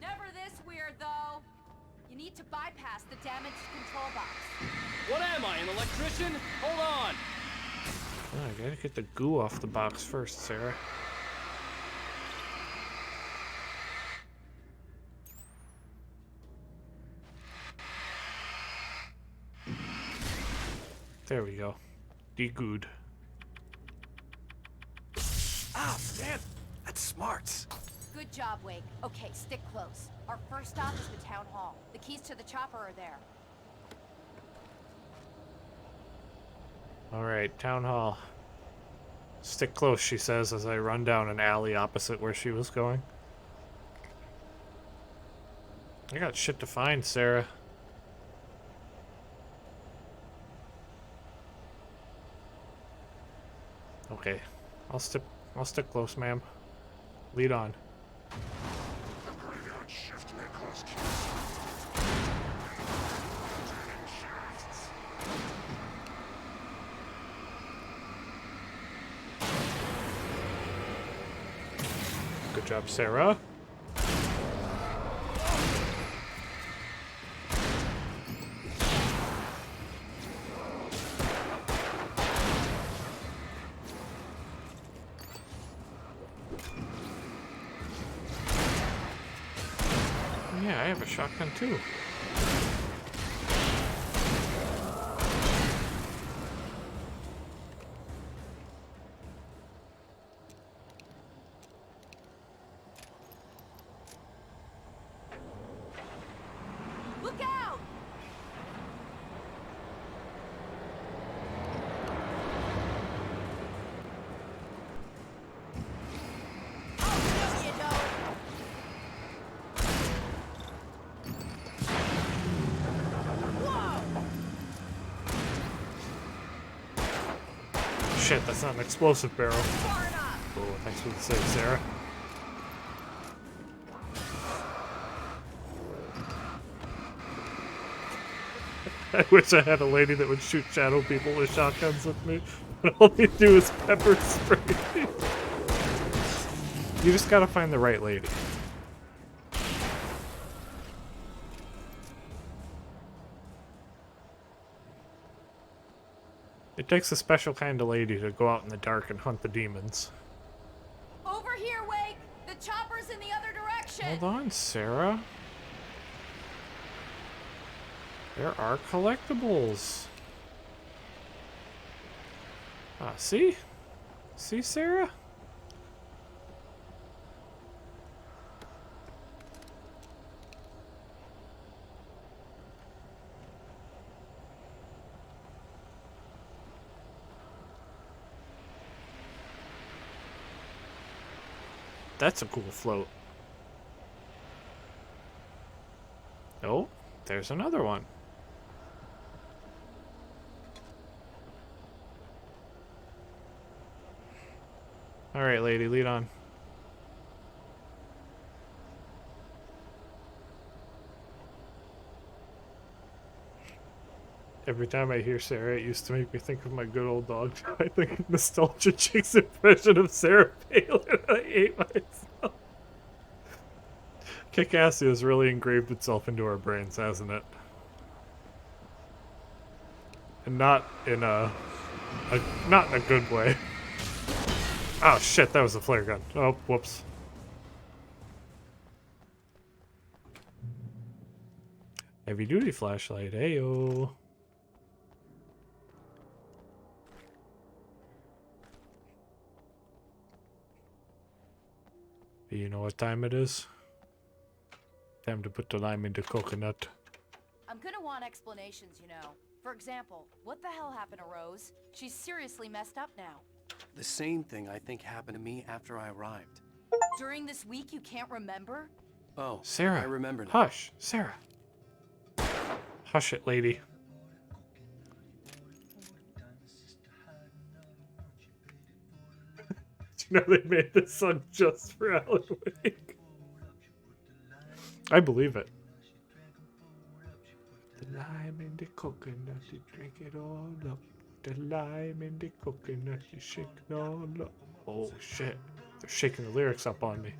Never this weird, though. You need to bypass the damaged control box. What am I, an electrician? Hold on! Oh, I gotta get the goo off the box first, Sarah. There we go. De-gooed. Ah, man! That's smart! Good job, Wake. Okay, stick close. Our first stop is the town hall. The keys to the chopper are there. Alright, town hall. Stick close, she says, as I run down an alley opposite where she was going. I got shit to find, Sarah. Okay, I'll stick close, ma'am. Lead on. Good job, Sarah. Yeah, I have a shotgun too. Look out! Oh, no, you don't. Shit, that's not an explosive barrel. Oh, thanks for the save, Sarah. I wish I had a lady that would shoot shadow people with shotguns with me, but all they do is pepper spray. You just gotta find the right lady. It takes a special kind of lady to go out in the dark and hunt the demons. Over here, Wake! The chopper's in the other direction! Hold on, Sarah. There are collectibles. Ah, see? See, Sarah? That's a cool float. Oh, there's another one. Alright, lady, lead on. Every time I hear Sarah, it used to make me think of my good old dog. I think of Nostalgia Chick's impression of Sarah Palin. I hate myself. Kick-Assy has really engraved itself into our brains, hasn't it? And not in a good way. Oh shit, that was a flare gun. Oh, whoops. Heavy duty flashlight, ayo. You know what time it is? Time to put the lime into coconut. I'm gonna want explanations, you know. For example, what the hell happened to Rose? She's seriously messed up now. The same thing I think happened to me after I arrived. During this week, you can't remember? Oh, Sarah, I remember now. Hush, Sarah. Hush it, lady. You know they made this song just for Alan Wake. I believe it. The lime in the coconut, you drink it all up. The lime in the coconut, you shake it all up. Oh shit, they're shaking the lyrics up on me.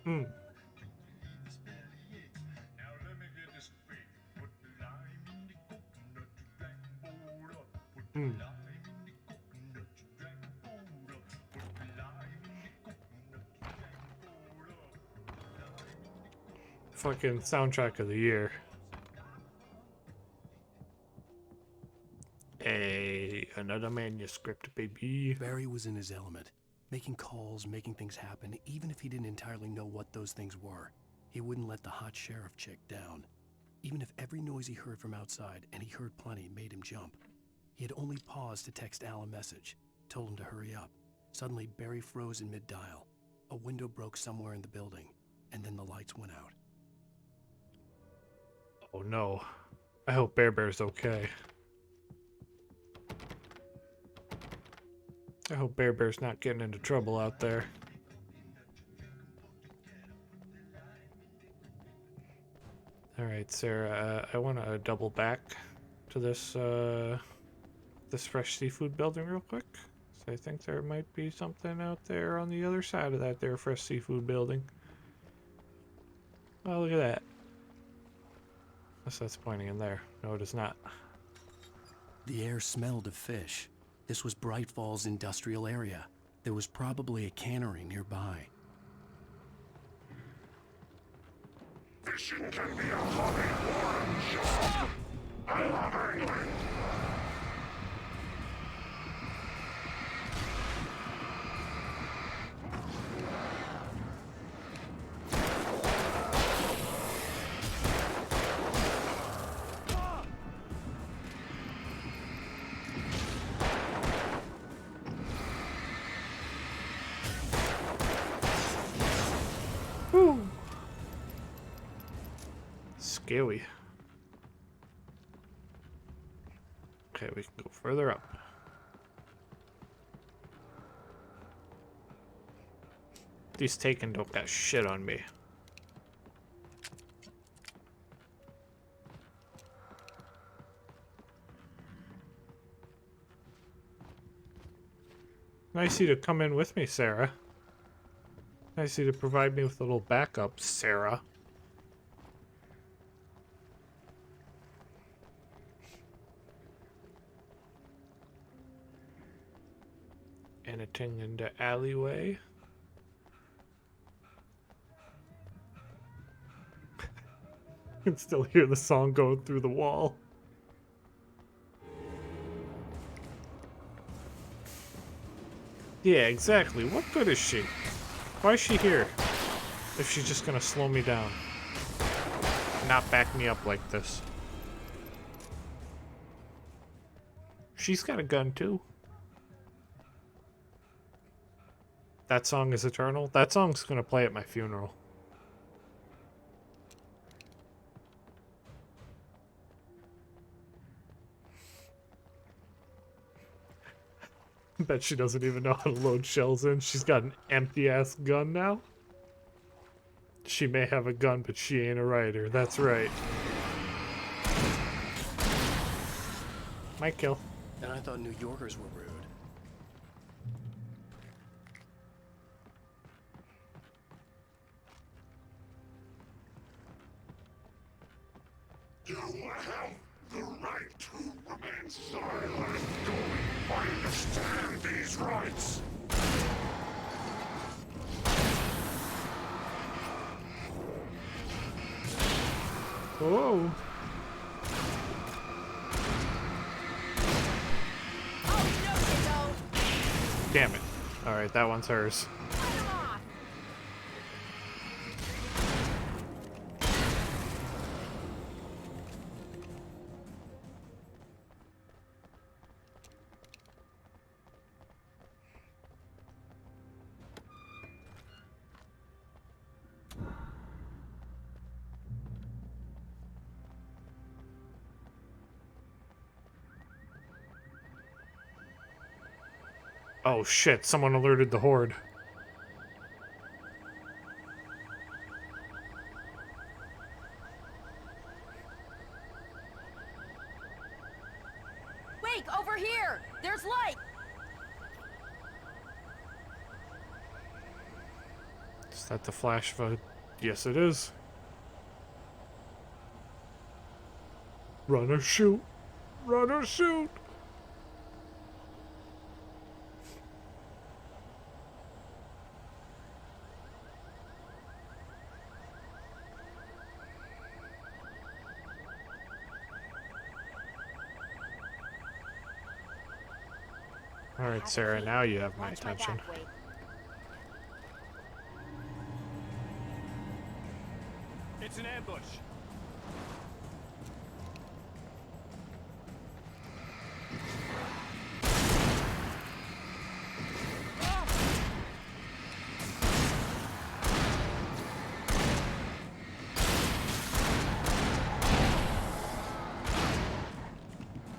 Hmm. Hmm. Fucking soundtrack of the year. Hey, another manuscript, baby. Barry was in his element, making calls, making things happen, even if he didn't entirely know what those things were. He wouldn't let the hot sheriff chick down. Even if every noise he heard from outside, and he heard plenty, made him jump. He had only paused to text Al a message, told him to hurry up. Suddenly, Barry froze in mid-dial. A window broke somewhere in the building, and then the lights went out. Oh no. I hope Bear Bear's okay. I hope Bear Bear's not getting into trouble out there. Alright, Sarah, I want to double back to this, this fresh seafood building real quick. So I think there might be something out there on the other side of that there fresh seafood building. Oh, look at that. Unless that's pointing in there. No, it is not. The air smelled of fish. This was Bright Falls industrial area. There was probably a cannery nearby. Fishing can be a hobby or a job. I love angling. Scary. Okay, we can go further up. These Taken don't got shit on me. Nice of you to come in with me, Sarah. Nice of you to provide me with a little backup, Sarah. Anything in the alleyway? I can still hear the song going through the wall. Yeah, exactly. What good is she? Why is she here? If she's just gonna slow me down. Not back me up like this. She's got a gun too. That song is eternal. That song's gonna play at my funeral. Bet she doesn't even know how to load shells in. She's got an empty-ass gun now. She may have a gun, but she ain't a writer. That's right. Might kill. And I thought New Yorkers were rude. You have the right to remain silent. I understand these rights. Whoa. Damn it. Alright, that one's hers. Oh shit, someone alerted the horde. Wake, over here! There's light! Is that the flash VOD? Yes, it is. Run or shoot. Run or shoot. Alright, Sarah, now you have my attention. It's an ambush.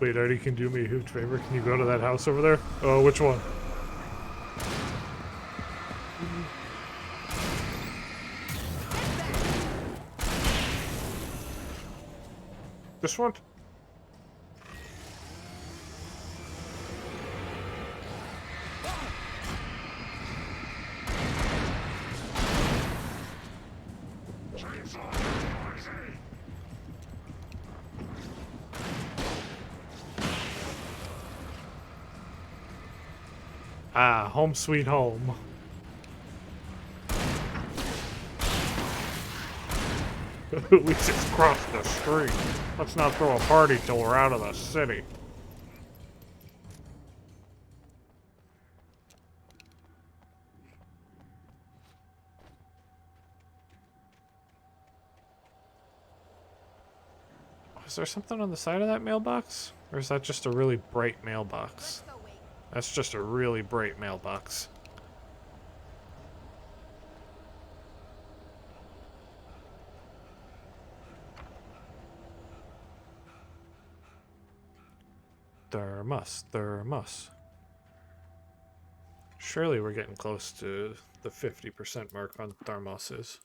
Wait, Arty, can you do me a huge favor? Can you go to that house over there? Oh, which one? This one? Ah, home sweet home. We just crossed the street. Let's not throw a party till we're out of the city. Is there something on the side of that mailbox? Or is that just a really bright mailbox? That's just a really bright mailbox. Thermos, thermos. Surely we're getting close to the 50% mark on thermoses.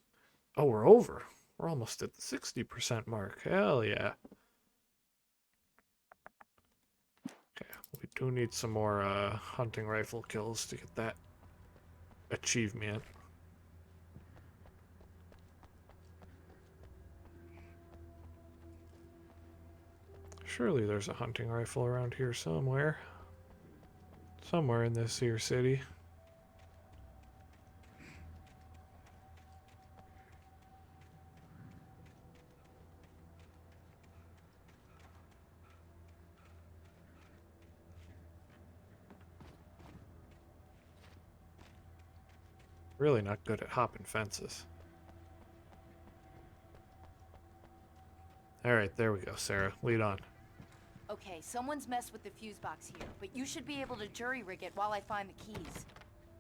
Oh, we're over. We're almost at the 60% mark. Hell yeah. Okay, we do need some more hunting rifle kills to get that achievement. Surely there's a hunting rifle around here somewhere. Somewhere in this here city. Really not good at hopping fences. Alright, there we go, Sarah. Lead on. Okay, someone's messed with the fuse box here, but you should be able to jury rig it while I find the keys.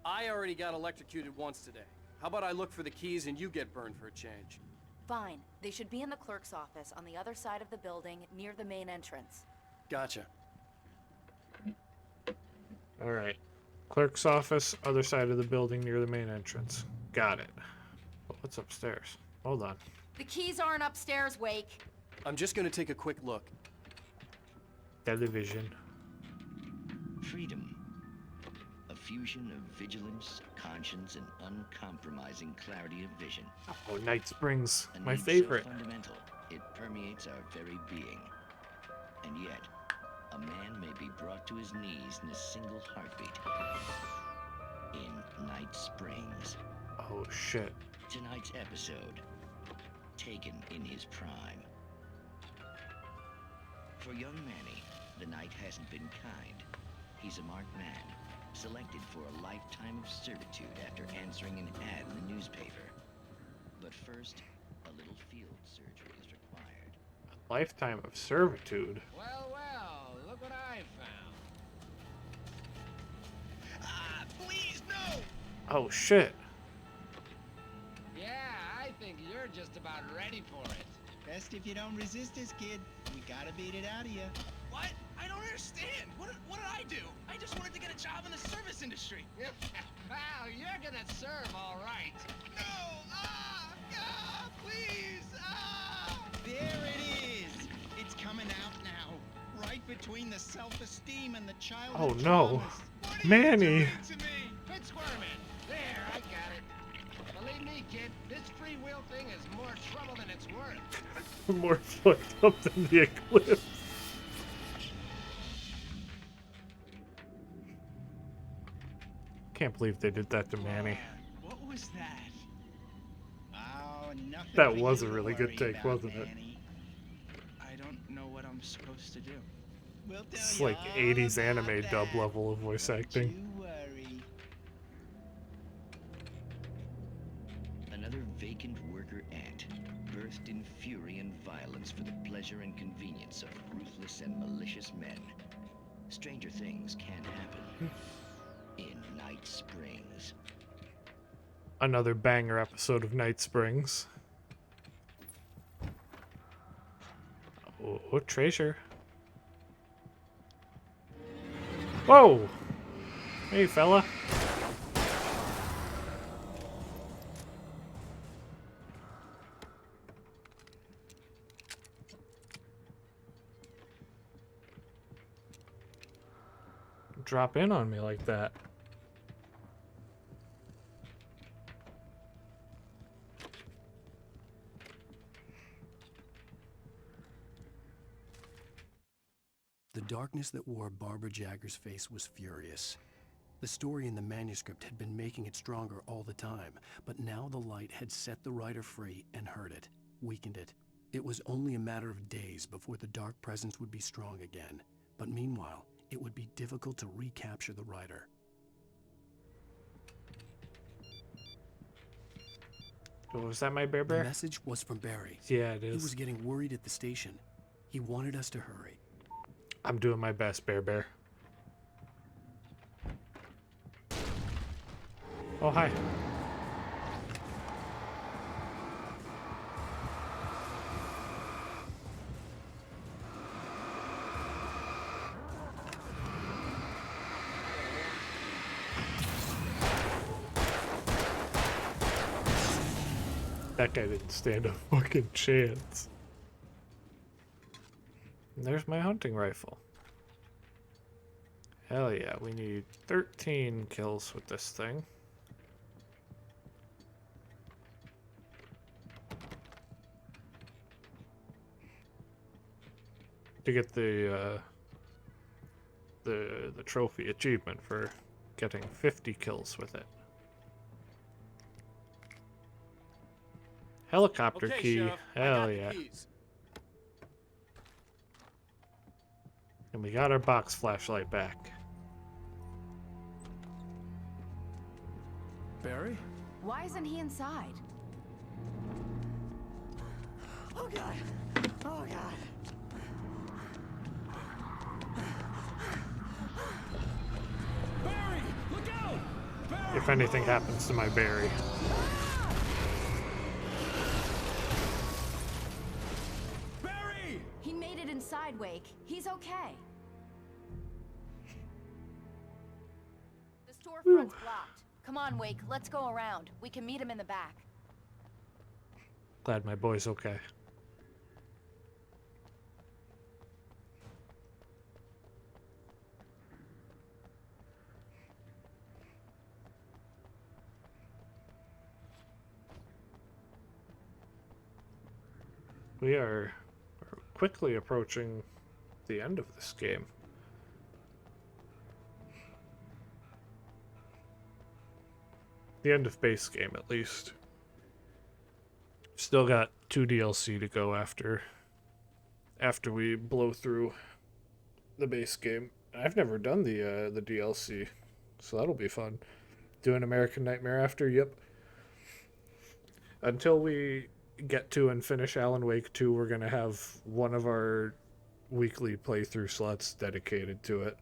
I already got electrocuted once today. How about I look for the keys and you get burned for a change? Fine. They should be in the clerk's office on the other side of the building near the main entrance. Gotcha. Alright. Clerk's office, other side of the building near the main entrance. Got it. But what's upstairs? Hold on. The keys aren't upstairs, Wake. I'm just gonna take a quick look. Television. Freedom. A fusion of vigilance, conscience, and uncompromising clarity of vision. Oh, Night Springs. A My need so favorite. fundamental, it permeates our very being. And yet, a man may be brought to his knees in a single heartbeat. In Night Springs. Oh, shit. Tonight's episode. Taken in his prime. For young Manny, the night hasn't been kind. He's a marked man, selected for a lifetime of servitude after answering an ad in the newspaper. But first, a little field surgery is required. A lifetime of servitude. Well, well, look what I found. Please, no! Oh, shit. Yeah, I think you're just about ready for it. Best if you don't resist this, kid. We gotta beat it out of you. What? I don't understand. What did I do? I just wanted to get a job in the service industry. Wow, you're gonna serve all right. No! Please! There it is! It's coming out now. Right between the self-esteem and the childhood Oh, no. traumas. Manny. Quit squirming. There, I got it. Believe me, kid, this free will thing is more trouble than it's worth. More fucked up than the eclipse. Can't believe they did that to Manny. What was that? Oh, nothing. That for was you a to really good worry take, about, wasn't it? Manny. I don't know what I'm supposed to do. We'll tell It's you like all 80s about anime that. dub level of voice acting. You worry. Another vacant worker ant, birthed in fury and violence for the pleasure and convenience of ruthless and malicious men. Stranger things can happen. In Night Springs. Another banger episode of Night Springs. Oh, treasure. Whoa! Hey, fella. Drop in on me like that. The darkness that wore Barbara Jagger's face was furious. The story in the manuscript had been making it stronger all the time, but now the light had set the writer free and hurt it, weakened it. It was only a matter of days before the dark presence would be strong again, but meanwhile, it would be difficult to recapture the writer. Oh, was that my Bear The Bear? message was from Barry. Yeah, it He is. was getting worried at the station. He wanted us to hurry. I'm doing my best, Bear Bear. Oh, hi. That guy didn't stand a fucking chance. And there's my hunting rifle. Hell yeah, we need 13 kills with this thing. To get the trophy achievement for getting 50 kills with it. Helicopter Okay, key. Sheriff, I Hell got the yeah. keys. And we got our box flashlight back. Barry? Why isn't he inside? Oh god! Oh god! Barry! Look out! Barry! If anything happens to my Barry. Barry! He made it inside, Wake. He's okay. The storefront's blocked. Come on, Wake. Let's go around. We can meet him in the back. Glad my boy's okay. We are quickly approaching the end of this game. The end of base game, at least. Still got 2 DLC to go after we blow through the base game. I've never done the DLC, so that'll be fun. Doing American Nightmare after, yep. Until we get to and finish Alan Wake 2, we're gonna have one of our weekly playthrough slots dedicated to it.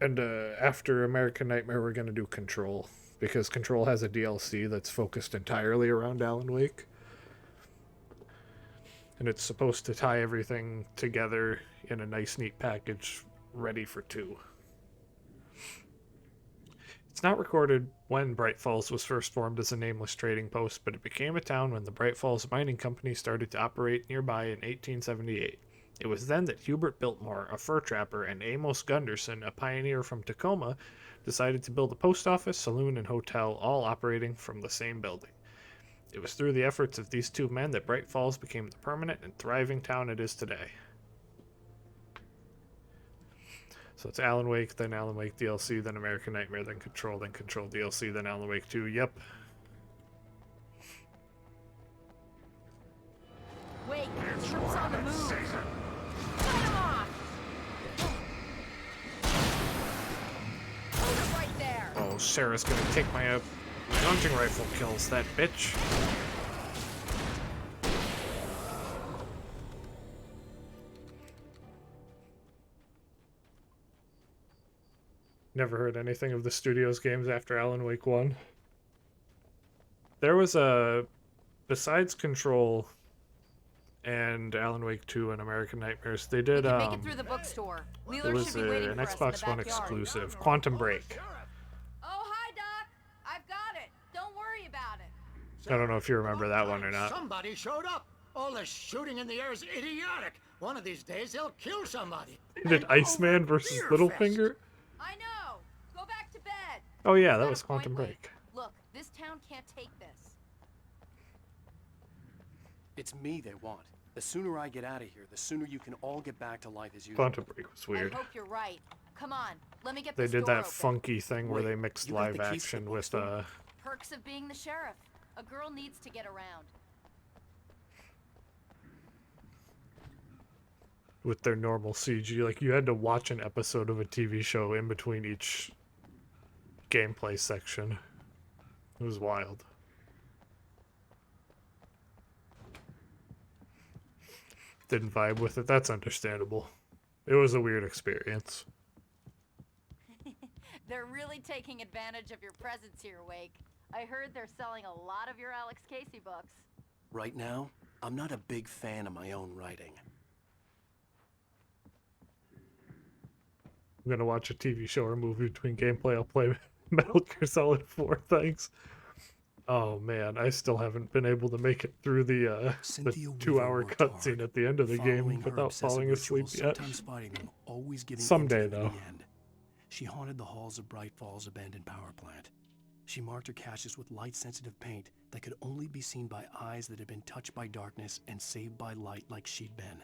And after American Nightmare, we're gonna do Control, because Control has a DLC that's focused entirely around Alan Wake. And it's supposed to tie everything together in a nice, neat package ready for 2. It's not recorded when Bright Falls was first formed as a nameless trading post, but it became a town when the Bright Falls Mining Company started to operate nearby in 1878. It was then that Hubert Biltmore, a fur trapper, and Amos Gunderson, a pioneer from Tacoma, decided to build a post office, saloon, and hotel, all operating from the same building. It was through the efforts of these 2 men that Bright Falls became the permanent and thriving town it is today. So it's Alan Wake, then Alan Wake DLC, then American Nightmare, then Control DLC, then Alan Wake 2, yep. Wake, troops on the move. Fight him off! Hold it right there! Oh, Sarah's gonna take my hunting rifle kills, that bitch. Never heard anything of the studio's games after Alan Wake 1. There was besides Control and Alan Wake 2 and American Nightmares, they did, Make it through the bookstore. it Wheeler was should be waiting an for us in Xbox the One backyard. exclusive, Quantum Break. Oh, hi, Doc. I've got it. Don't worry about it. I don't know if you remember that one or not. Somebody showed up. All this shooting in the air is idiotic. One of these days, they'll kill somebody. They did Iceman versus Littlefinger? I know. Go back to bed. Oh yeah, that was Quantum Break. Look, this town can't take this. It's me they want. The sooner I get out of here, the sooner you can all get back to life as usual. Quantum Break was weird. I hope you're right. Come on, let me get They this did door that open. funky thing where Wait, they mixed you got live the keys to the action with bookstore? Perks of being the sheriff. A girl needs to get around. with their normal CG. Like, you had to watch an episode of a TV show in between each gameplay section. It was wild. Didn't vibe with it. That's understandable. It was a weird experience. They're really taking advantage of your presence here, Wake. I heard they're selling a lot of your Alex Casey books. Right now, I'm not a big fan of my own writing. I'm gonna watch a TV show or movie between gameplay. I'll play Metal Gear Solid 4, thanks. Oh man, I still haven't been able to make it through the 2-hour cutscene at the end of the game without falling asleep yet. Sometimes fighting them, always giving Someday, in to them though. in the end. She haunted the halls of Bright Falls abandoned power plant. She marked her caches with light-sensitive paint that could only be seen by eyes that had been touched by darkness and saved by light like she'd been.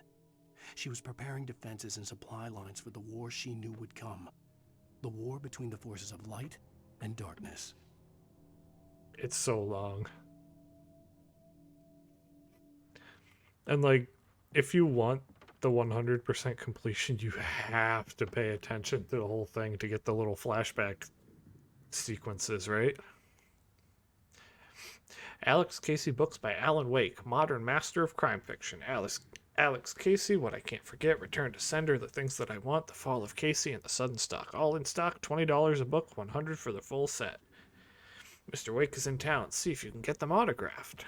She was preparing defenses and supply lines for the war she knew would come. The war between the forces of light and darkness. It's so long. And like, if you want the 100% completion, you have to pay attention to the whole thing to get the little flashback sequences, right? Alex Casey books by Alan Wake, modern master of crime fiction. Alex Casey, What I Can't Forget, Return to Sender, The Things That I Want, The Fall of Casey, and The Sudden Stock. All in stock, $20 a book, $100 for the full set. Mr. Wake is in town. See if you can get them autographed.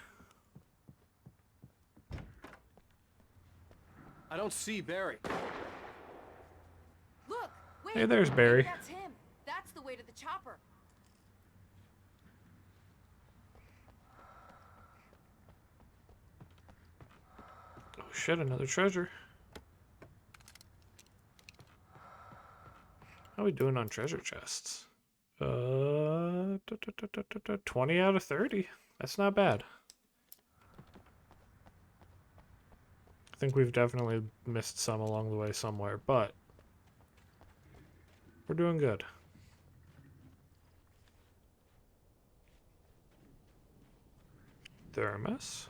I don't see Barry. Look, wait. Hey, there's Barry. That's him. That's the way to the chopper. Oh shit, another treasure. How are we doing on treasure chests? 20 out of 30. That's not bad. I think we've definitely missed some along the way somewhere, but we're doing good. Thermos.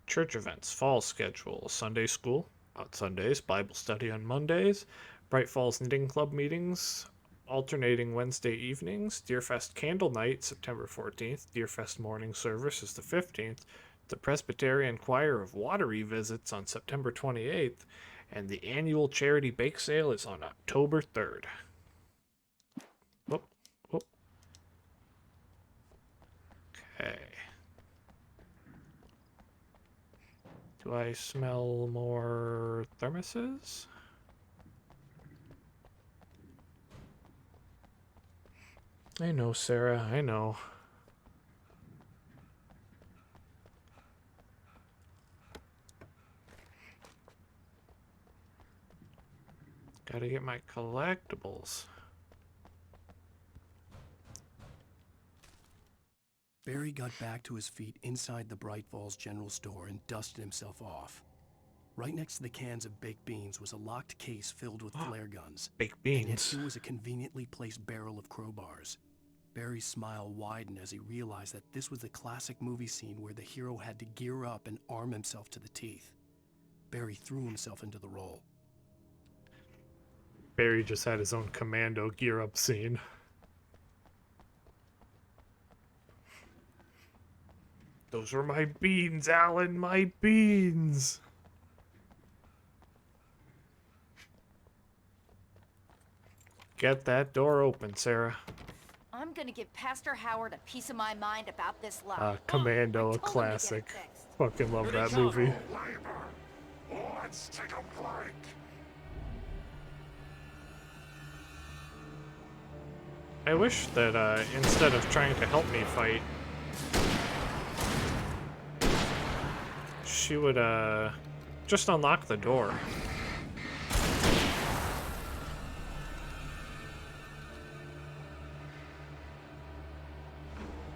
Church events, fall schedule, Sunday school on Sundays, Bible study on Mondays, Bright Falls Knitting Club meetings, alternating Wednesday evenings, Deerfest Candle Night, September 14th, Deerfest morning service is the 15th, the Presbyterian Choir of Watery visits on September 28th, and the annual charity bake sale is on October 3rd. Whoop, whoop. Okay. Do I smell more thermoses? I know, Sarah, I know. Gotta get my collectibles. Barry got back to his feet inside the Bright Falls General Store and dusted himself off. Right next to the cans of baked beans was a locked case filled with flare guns. Baked And yet beans. here was a conveniently placed barrel of crowbars. Barry's smile widened as he realized that this was the classic movie scene where the hero had to gear up and arm himself to the teeth. Barry threw himself into the role. Barry just had his own commando gear up scene. Those were my beans, Alan, my beans. Get that door open, Sarah. I'm gonna give Pastor Howard a piece of my mind about this lie. Commando, a classic. Fucking love that movie. Let's take a break. I wish that instead of trying to help me fight, she would just unlock the door.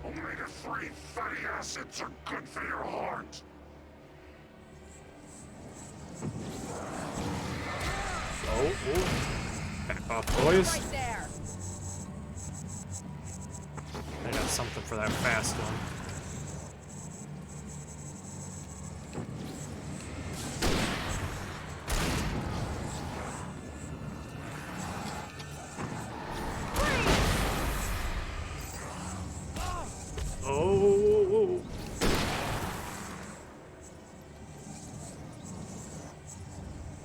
Omega-3 fatty acids are good for your heart. Oh, back off, boys. Right there. I got something for that fast one. Oh.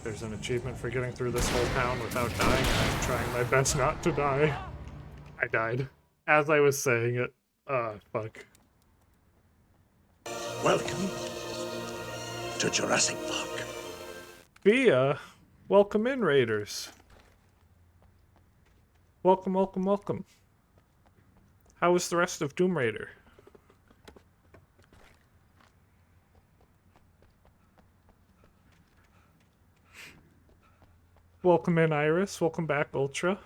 There's an achievement for getting through this whole town without dying, and I'm trying my best not to die. I died. As I was saying it. Fuck. Welcome to Jurassic Park. Bia, welcome in, Raiders. Welcome, welcome, welcome. How was the rest of Tomb Raider? Welcome in, Iris. Welcome back, Ultra.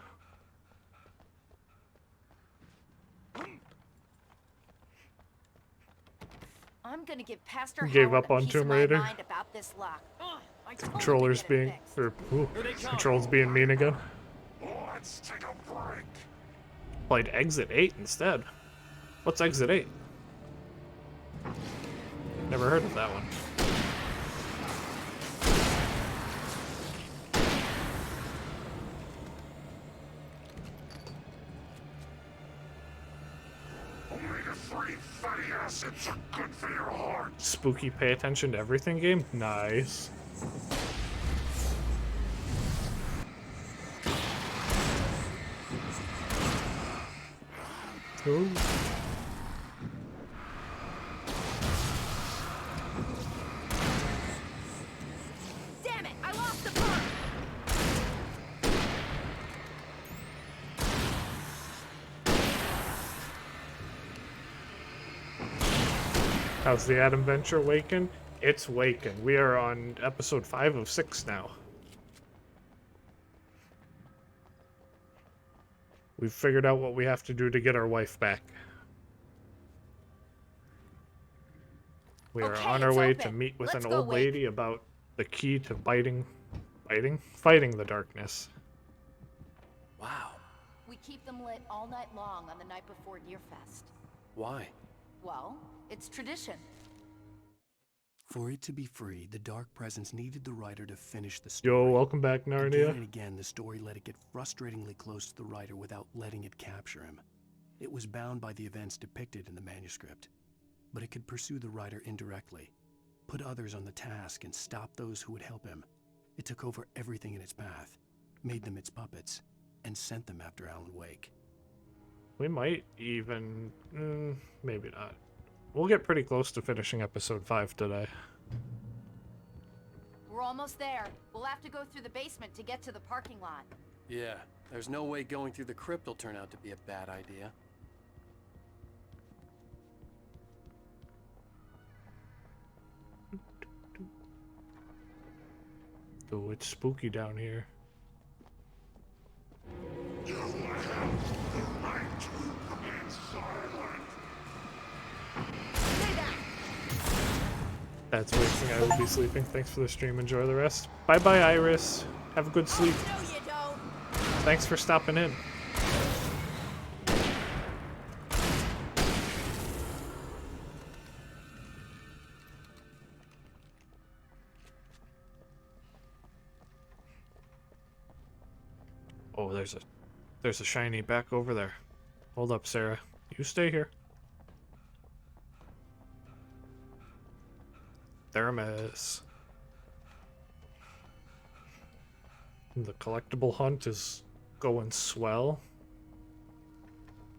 I'm gonna give Pastor Gave Howard up a on piece Tomb of my Raider. mind about this lock. I told him to Controllers get it being, fixed. or controls being mean again. Let's take a break. Played Exit 8 instead. What's Exit 8? Never heard of that one. Omega-3 fatty acids are good for your heart. Spooky pay attention to everything game? Nice. Ooh. Damn it! I lost the part. How's the Adam Venture waking? It's waking. We are on episode 5 of 6 now. We've figured out what we have to do to get our wife back. We are on our way to meet with an old lady about the key to fighting the darkness. Wow. We keep them lit all night long on the night before Deerfest. Why? Well, it's tradition. For it to be free, the Dark Presence needed the writer to finish the story. Yo, welcome back, Narnia. Again and again, the story let it get frustratingly close to the writer without letting it capture him. It was bound by the events depicted in the manuscript, but it could pursue the writer indirectly, put others on the task, and stop those who would help him. It took over everything in its path, made them its puppets, and sent them after Alan Wake. We might even... maybe not. We'll get pretty close to finishing episode 5 today. We're almost there. We'll have to go through the basement to get to the parking lot. Yeah, there's no way going through the crypt will turn out to be a bad idea. Oh, it's spooky down here. You have the right to remain silent. That's wasting. I will be sleeping. Thanks for the stream. Enjoy the rest. Bye-bye, Iris. Have a good sleep. No, you don't. Thanks for stopping in. Oh, there's a shiny back over there. Hold up, Sarah. You stay here. Theramis. The collectible hunt is going swell.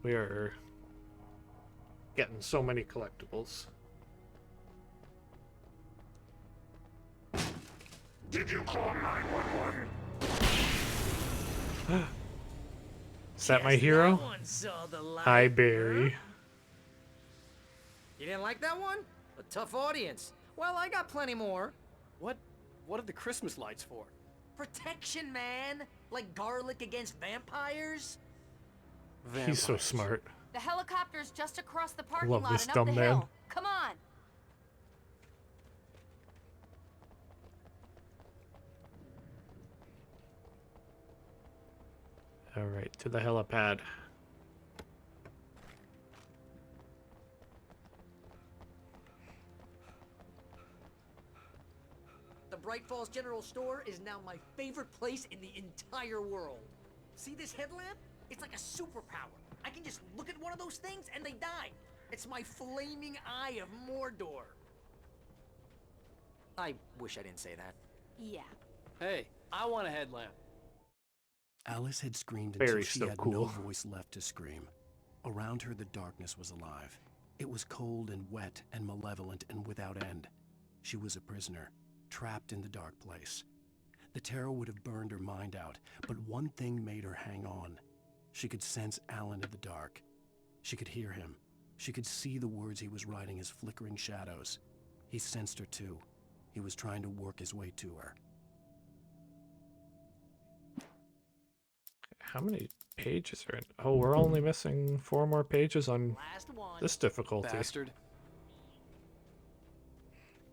We are getting so many collectibles. Did you call 911? Is that my Guess hero? That one saw the light, Hi, Barry. huh? You didn't like that one? A tough audience. Well, I got plenty more. What are the Christmas lights for? Protection, man. Like garlic against vampires. He's so smart. The helicopter's just across the parking Love lot this and up dumb the man. hill. Come on. All right, to the helipad. The Bright Falls General Store is now my favorite place in the entire world. See this headlamp? It's like a superpower. I can just look at one of those things and they die. It's my flaming eye of Mordor. I wish I didn't say that. Yeah. Hey, I want a headlamp. Alice had screamed until Barry's she so had cool. no voice left to scream. Around her, the darkness was alive. It was cold and wet and malevolent and without end. She was a prisoner, trapped in the dark place. The terror would have burned her mind out, but one thing made her hang on. She could sense Alan in the dark. She could hear him. She could see the words he was writing as flickering shadows. He sensed her too. He was trying to work his way to her. How many pages are in? Oh, we're only missing 4 more pages on this difficulty. Bastard.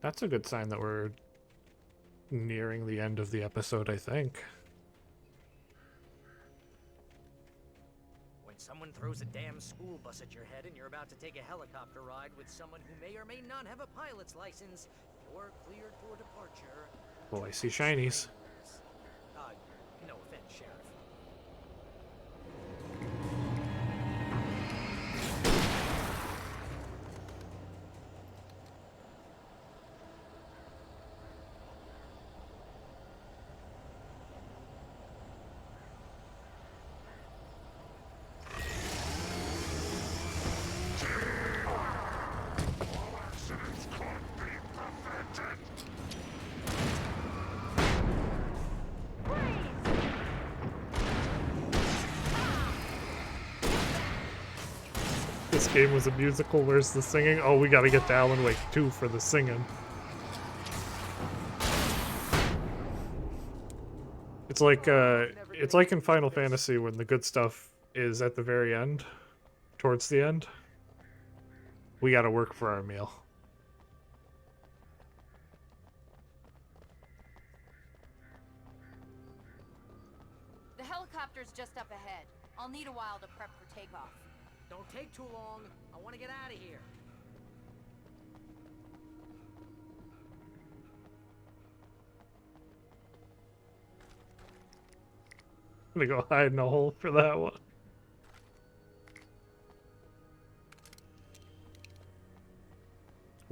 That's a good sign that we're nearing the end of the episode, I think. When someone throws a damn school bus at your head and you're about to take a helicopter ride with someone who may or may not have a pilot's license, you're cleared for departure. Oh, I see shinies. No offense, Sheriff. This game was a musical. Where's the singing? Oh, we gotta get to Alan Wake 2 for the singing. It's like in Final Fantasy when the good stuff is at the very end, towards the end. We gotta work for our meal. The helicopter's just up ahead. I'll need a while to prep for takeoff. Don't take too long. I want to get out of here. I'm gonna go hide in a hole for that one.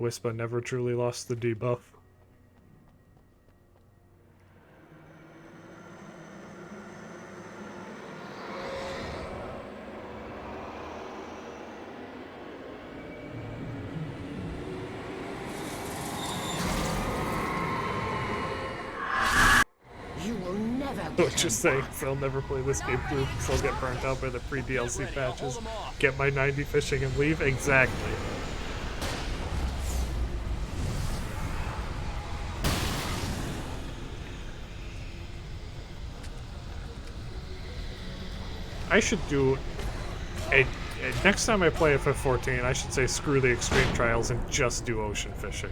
Wispa never truly lost the debuff. You will never What you're saying is I'll never play this game through because I'll get burnt out by the pre-DLC patches, get my 90 fishing and leave? Exactly. I should do a next time I play FF14, I should say screw the extreme trials and just do ocean fishing.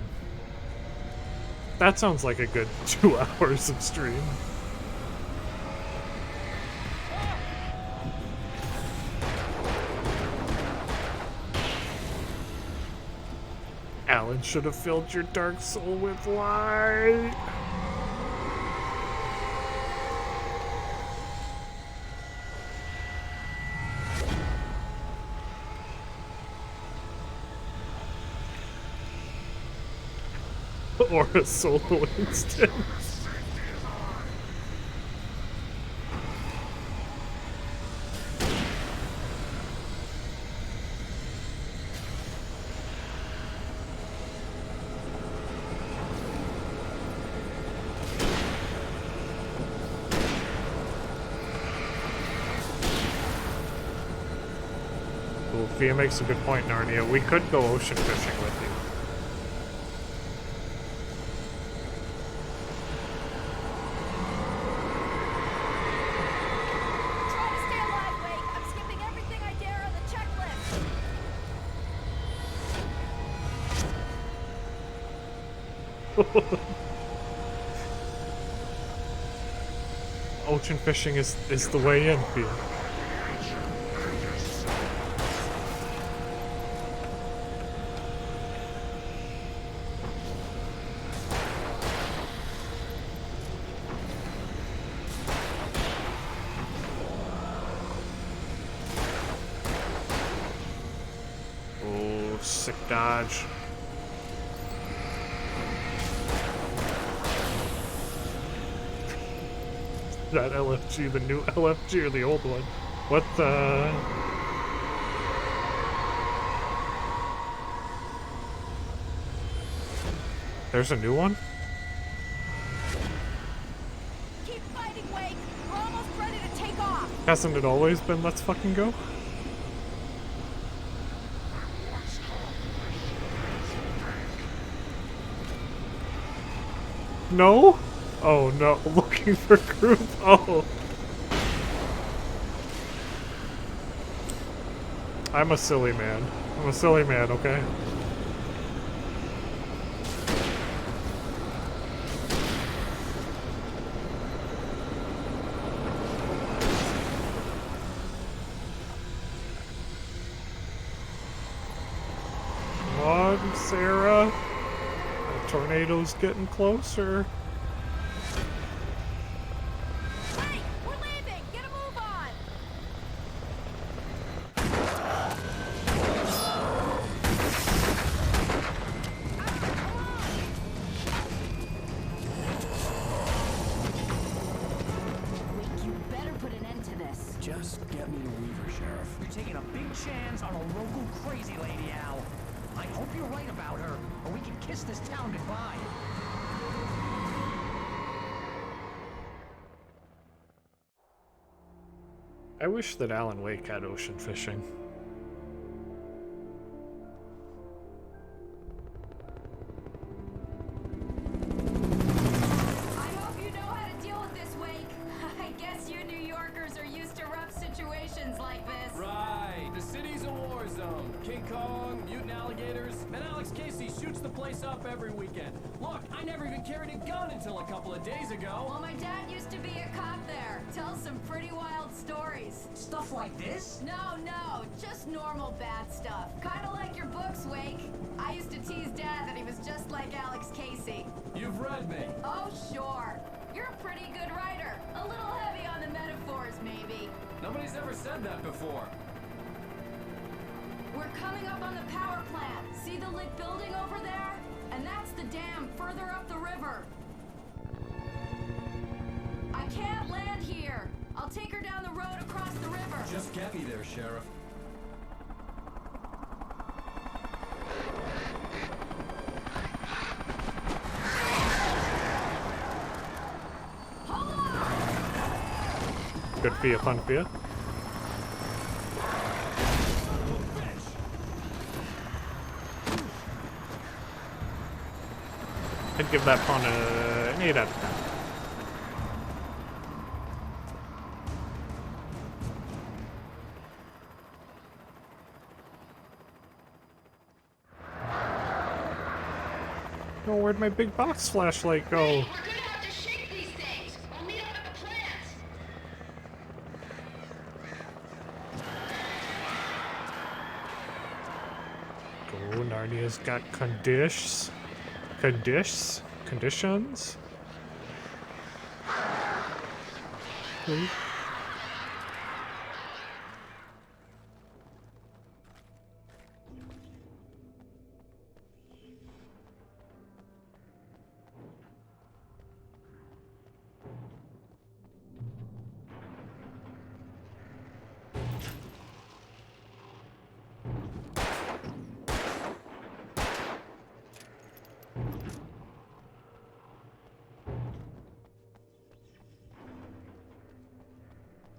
That sounds like a good 2 hours of stream. Alan should have filled your dark soul with light. Or a solo instance. Fia makes a good point, Narnia. We could go ocean fishing with you. Try to stay alive, Wake. I'm skipping everything I dare on the checklist. Ocean fishing is the way in, Fia. Oh, sick dodge. That LFG, the new LFG or the old one? What the? There's a new one? Keep fighting, Wake. We're almost ready to take off. Hasn't it always been let's fucking go? No? Oh no, looking for group. Oh. I'm a silly man. I'm a silly man, okay? Come on, Sarah. The tornado's getting closer. Hey, we're leaving. Get a move on. Wait, you better put an end to this. Just get me a Weaver, Sheriff. You're taking a big chance on a local crazy lady, Al. I hope you're right about her, or we can kiss this town goodbye. I wish that Alan Wake had ocean fishing. I hope you know how to deal with this, Wake. I guess you New Yorkers are used to rough situations like this. Right. The city's a war zone. King Kong, mutant alligators, and Alex Casey shoots the place up every weekend. Look, I never even carried a gun until a couple of days ago. Well, my dad used to be a cop there. Tells some pretty wild stories. Stuff like this? No, just normal bad stuff. Kinda like your books, Wake. I used to tease Dad that he was just like Alex Casey. You've read me. Oh, sure. You're a pretty good writer. A little heavy on the metaphors, maybe. Nobody's ever said that before. We're coming up on the power plant. See the lit building over there? And that's the dam further up the river. I can't land here. I'll take her down the road across the river. Just get me there, Sheriff. Good Fia, fun Fia. I'd give that pawn an 8 out of 10. Oh, where'd my big box flashlight go? Oh, Narnia's got conditions. Ooh.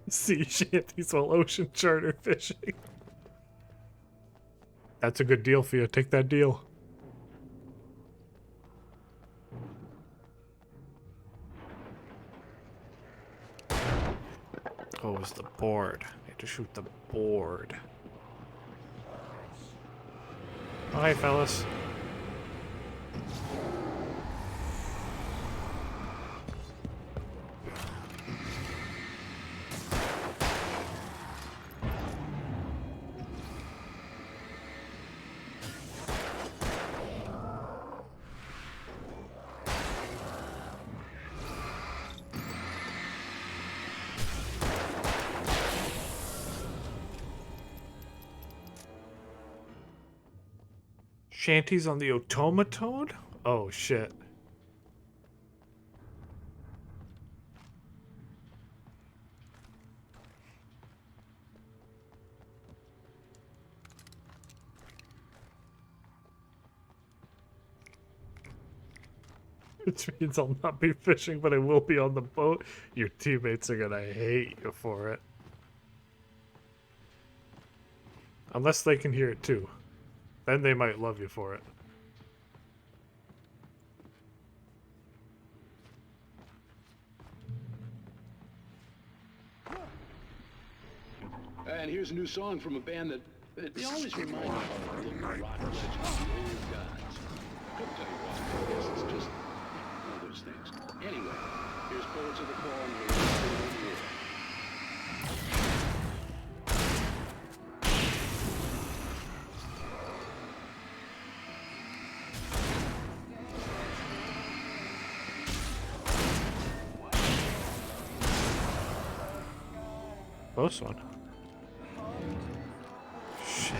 Sea shanties while ocean charter fishing. That's a good deal for you. Take that deal. Oh, it's the board. I need to shoot the board. Oh, hey, fellas. Shanties on the automaton? Oh, shit. Which means I'll not be fishing, but I will be on the boat. Your teammates are gonna hate you for it. Unless they can hear it too. Then they might love you for it. And here's a new song from a band that they always remind me of local rock legends, the old gods. I couldn't tell you why. I guess it's just one of those things. Anyway, here's Bullets of the Fall and the War. Close one. Shit.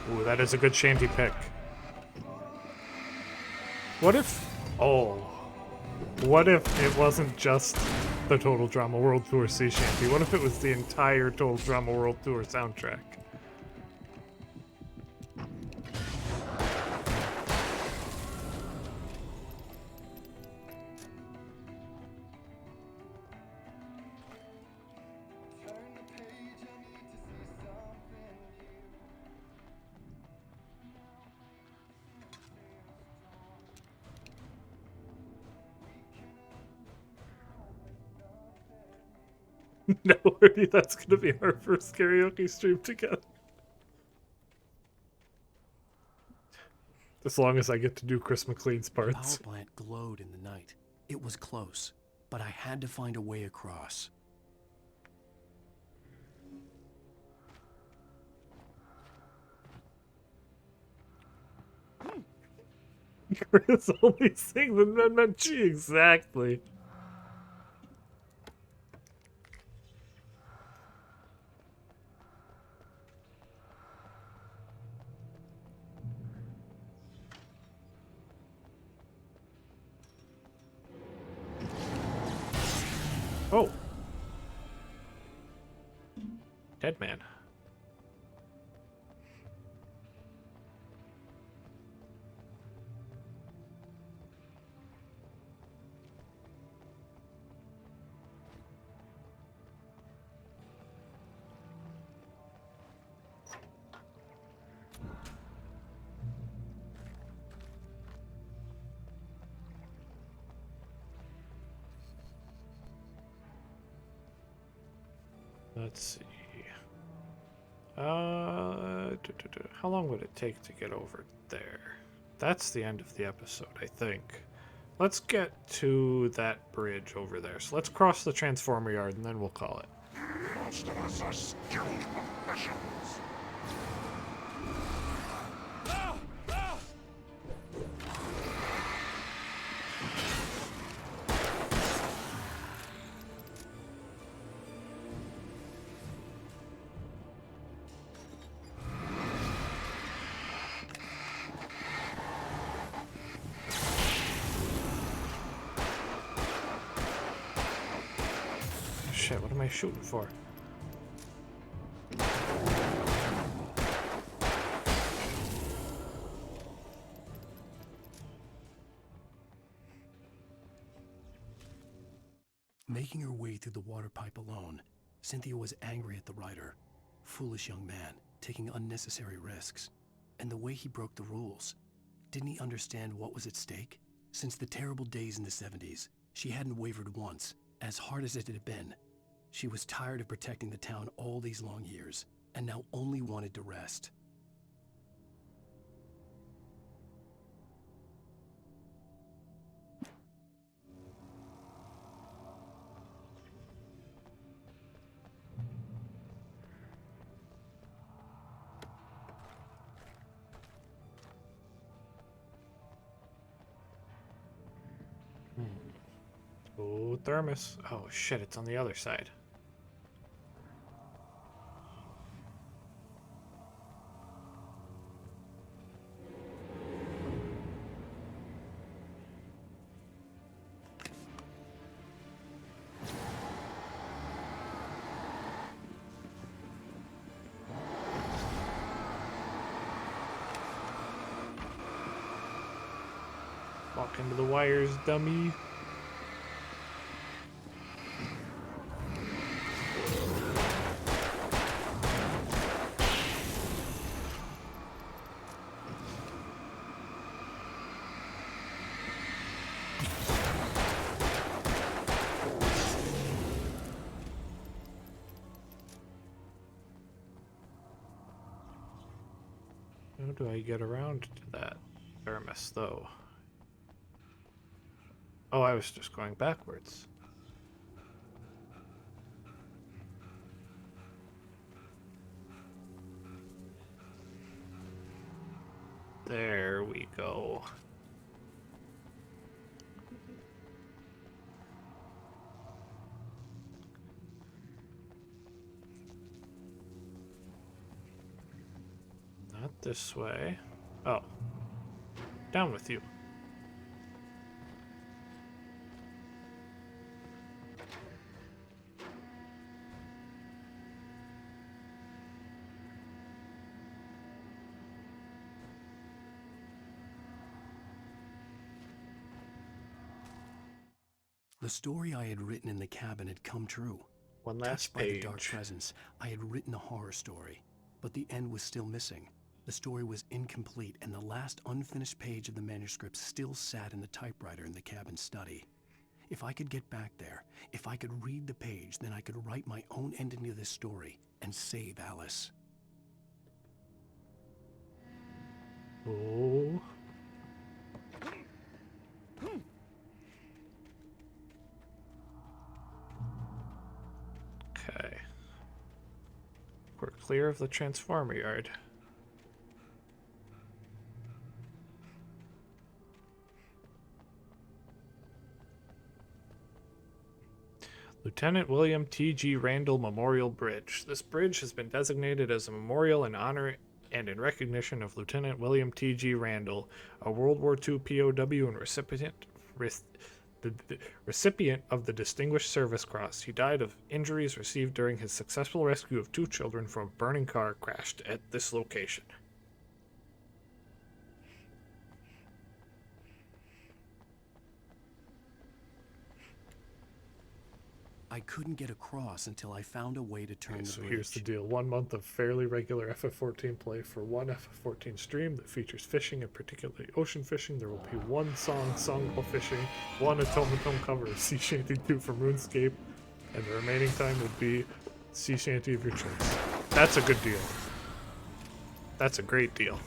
Ooh, that is a good shanty pick. What if... Oh. What if it wasn't just the Total Drama World Tour sea shanty? What if it was the entire Total Drama World Tour soundtrack? No worry, that's gonna be our first karaoke stream together. As long as I get to do Chris McLean's The parts. power plant glowed in the night. It was close, but I had to find a way across. Chris only sings the Menmenchi, exactly. Oh. Dead man. Let's see. How long would it take to get over there? That's the end of the episode, I think. Let's get to that bridge over there. So let's cross the Transformer Yard and then we'll call it. Most of us are skilled professionals. shit, what am I shooting for? Making her way through the water pipe alone, Cynthia was angry at the writer. Foolish young man, taking unnecessary risks. And the way he broke the rules. Didn't he understand what was at stake? Since the terrible days in the 70s, she hadn't wavered once, as hard as it had been. She was tired of protecting the town all these long years, and now only wanted to rest. Oh, thermos. Oh shit, it's on the other side. Walk into the wires, dummy. How do I get around to that thermos, though? Oh, I was just going backwards. There we go. Not this way. Oh. Down with you. The story I had written in the cabin had come true. One last Touched by the dark page. presence, I had written a horror story, but the end was still missing. The story was incomplete, and the last unfinished page of the manuscript still sat in the typewriter in the cabin study. If I could get back there, if I could read the page, then I could write my own ending to this story and save Alice. Oh. Okay. We're clear of the transformer yard. Lieutenant William T.G. Randall Memorial Bridge. This bridge has been designated as a memorial in honor and in recognition of Lieutenant William T.G. Randall, a World War II POW and recipient of the Distinguished Service Cross. He died of injuries received during his successful rescue of 2 children from a burning car crashed at this location. I couldn't get across until I found a way to turn the So bridge. here's the deal. 1 month of fairly regular FF14 play for 1 FF14 stream that features fishing and particularly ocean fishing. There will be 1 song while fishing, 1 Automaton cover of Sea Shanty 2 from RuneScape, and the remaining time will be Sea Shanty of your choice. That's a good deal. That's a great deal.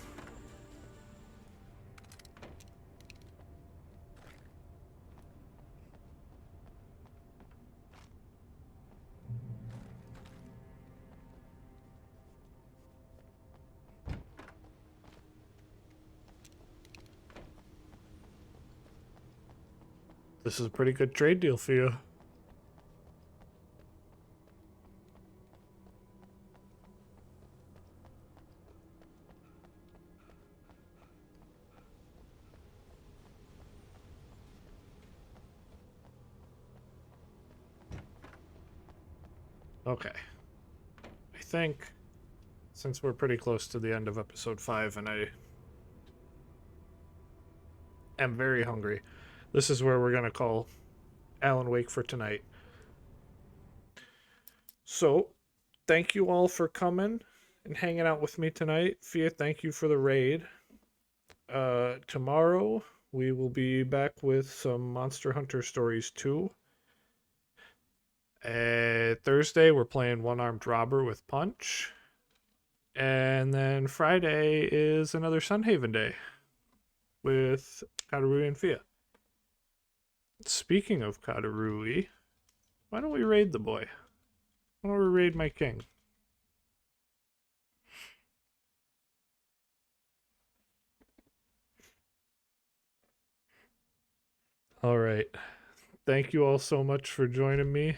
This is a pretty good trade deal for you. Okay. I think, since we're pretty close to the end of episode 5 and I am very hungry, this is where we're going to call Alan Wake for tonight. So, thank you all for coming and hanging out with me tonight. Fia, thank you for the raid. Tomorrow, we will be back with some Monster Hunter Stories 2. Thursday, we're playing One-Armed Robber with Punch. And then Friday is another Sunhaven day with Katarui and Fia. Speaking of Katarui, why don't we raid the boy? Why don't we raid my king? Alright. Thank you all so much for joining me.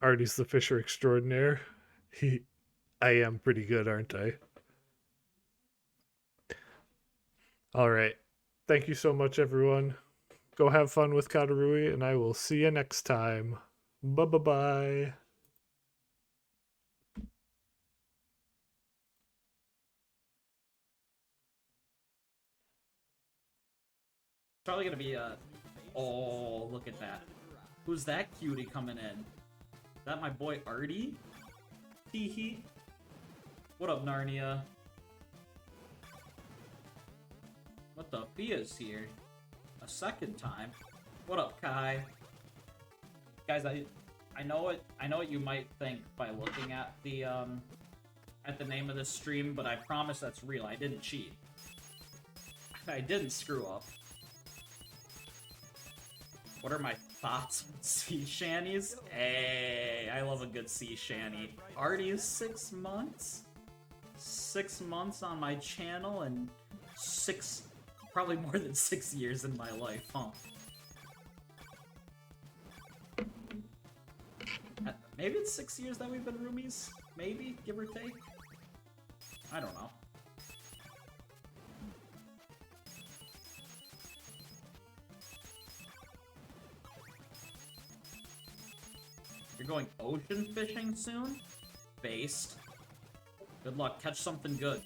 Arty's the fisher extraordinaire. I am pretty good, aren't I? Alright. Thank you so much, everyone. Go have fun with Katarui, and I will see you next time. Bye-bye-bye. Probably gonna be oh, look at that. Who's that cutie coming in? Is that my boy Arty? Hee hee. What up, Narnia? What the Fia's here? A second time. What up, Kai? Guys, I know what you might think by looking at the name of this stream, but I promise that's real. I didn't cheat. I didn't screw up. What are my thoughts on sea shanties? Hey, I love a good sea shanty. Arty is 6 months? 6 months on my channel and probably more than 6 years in my life, huh? Maybe it's 6 years that we've been roomies? Maybe, give or take? I don't know. You're going ocean fishing soon? Based. Good luck, catch something good.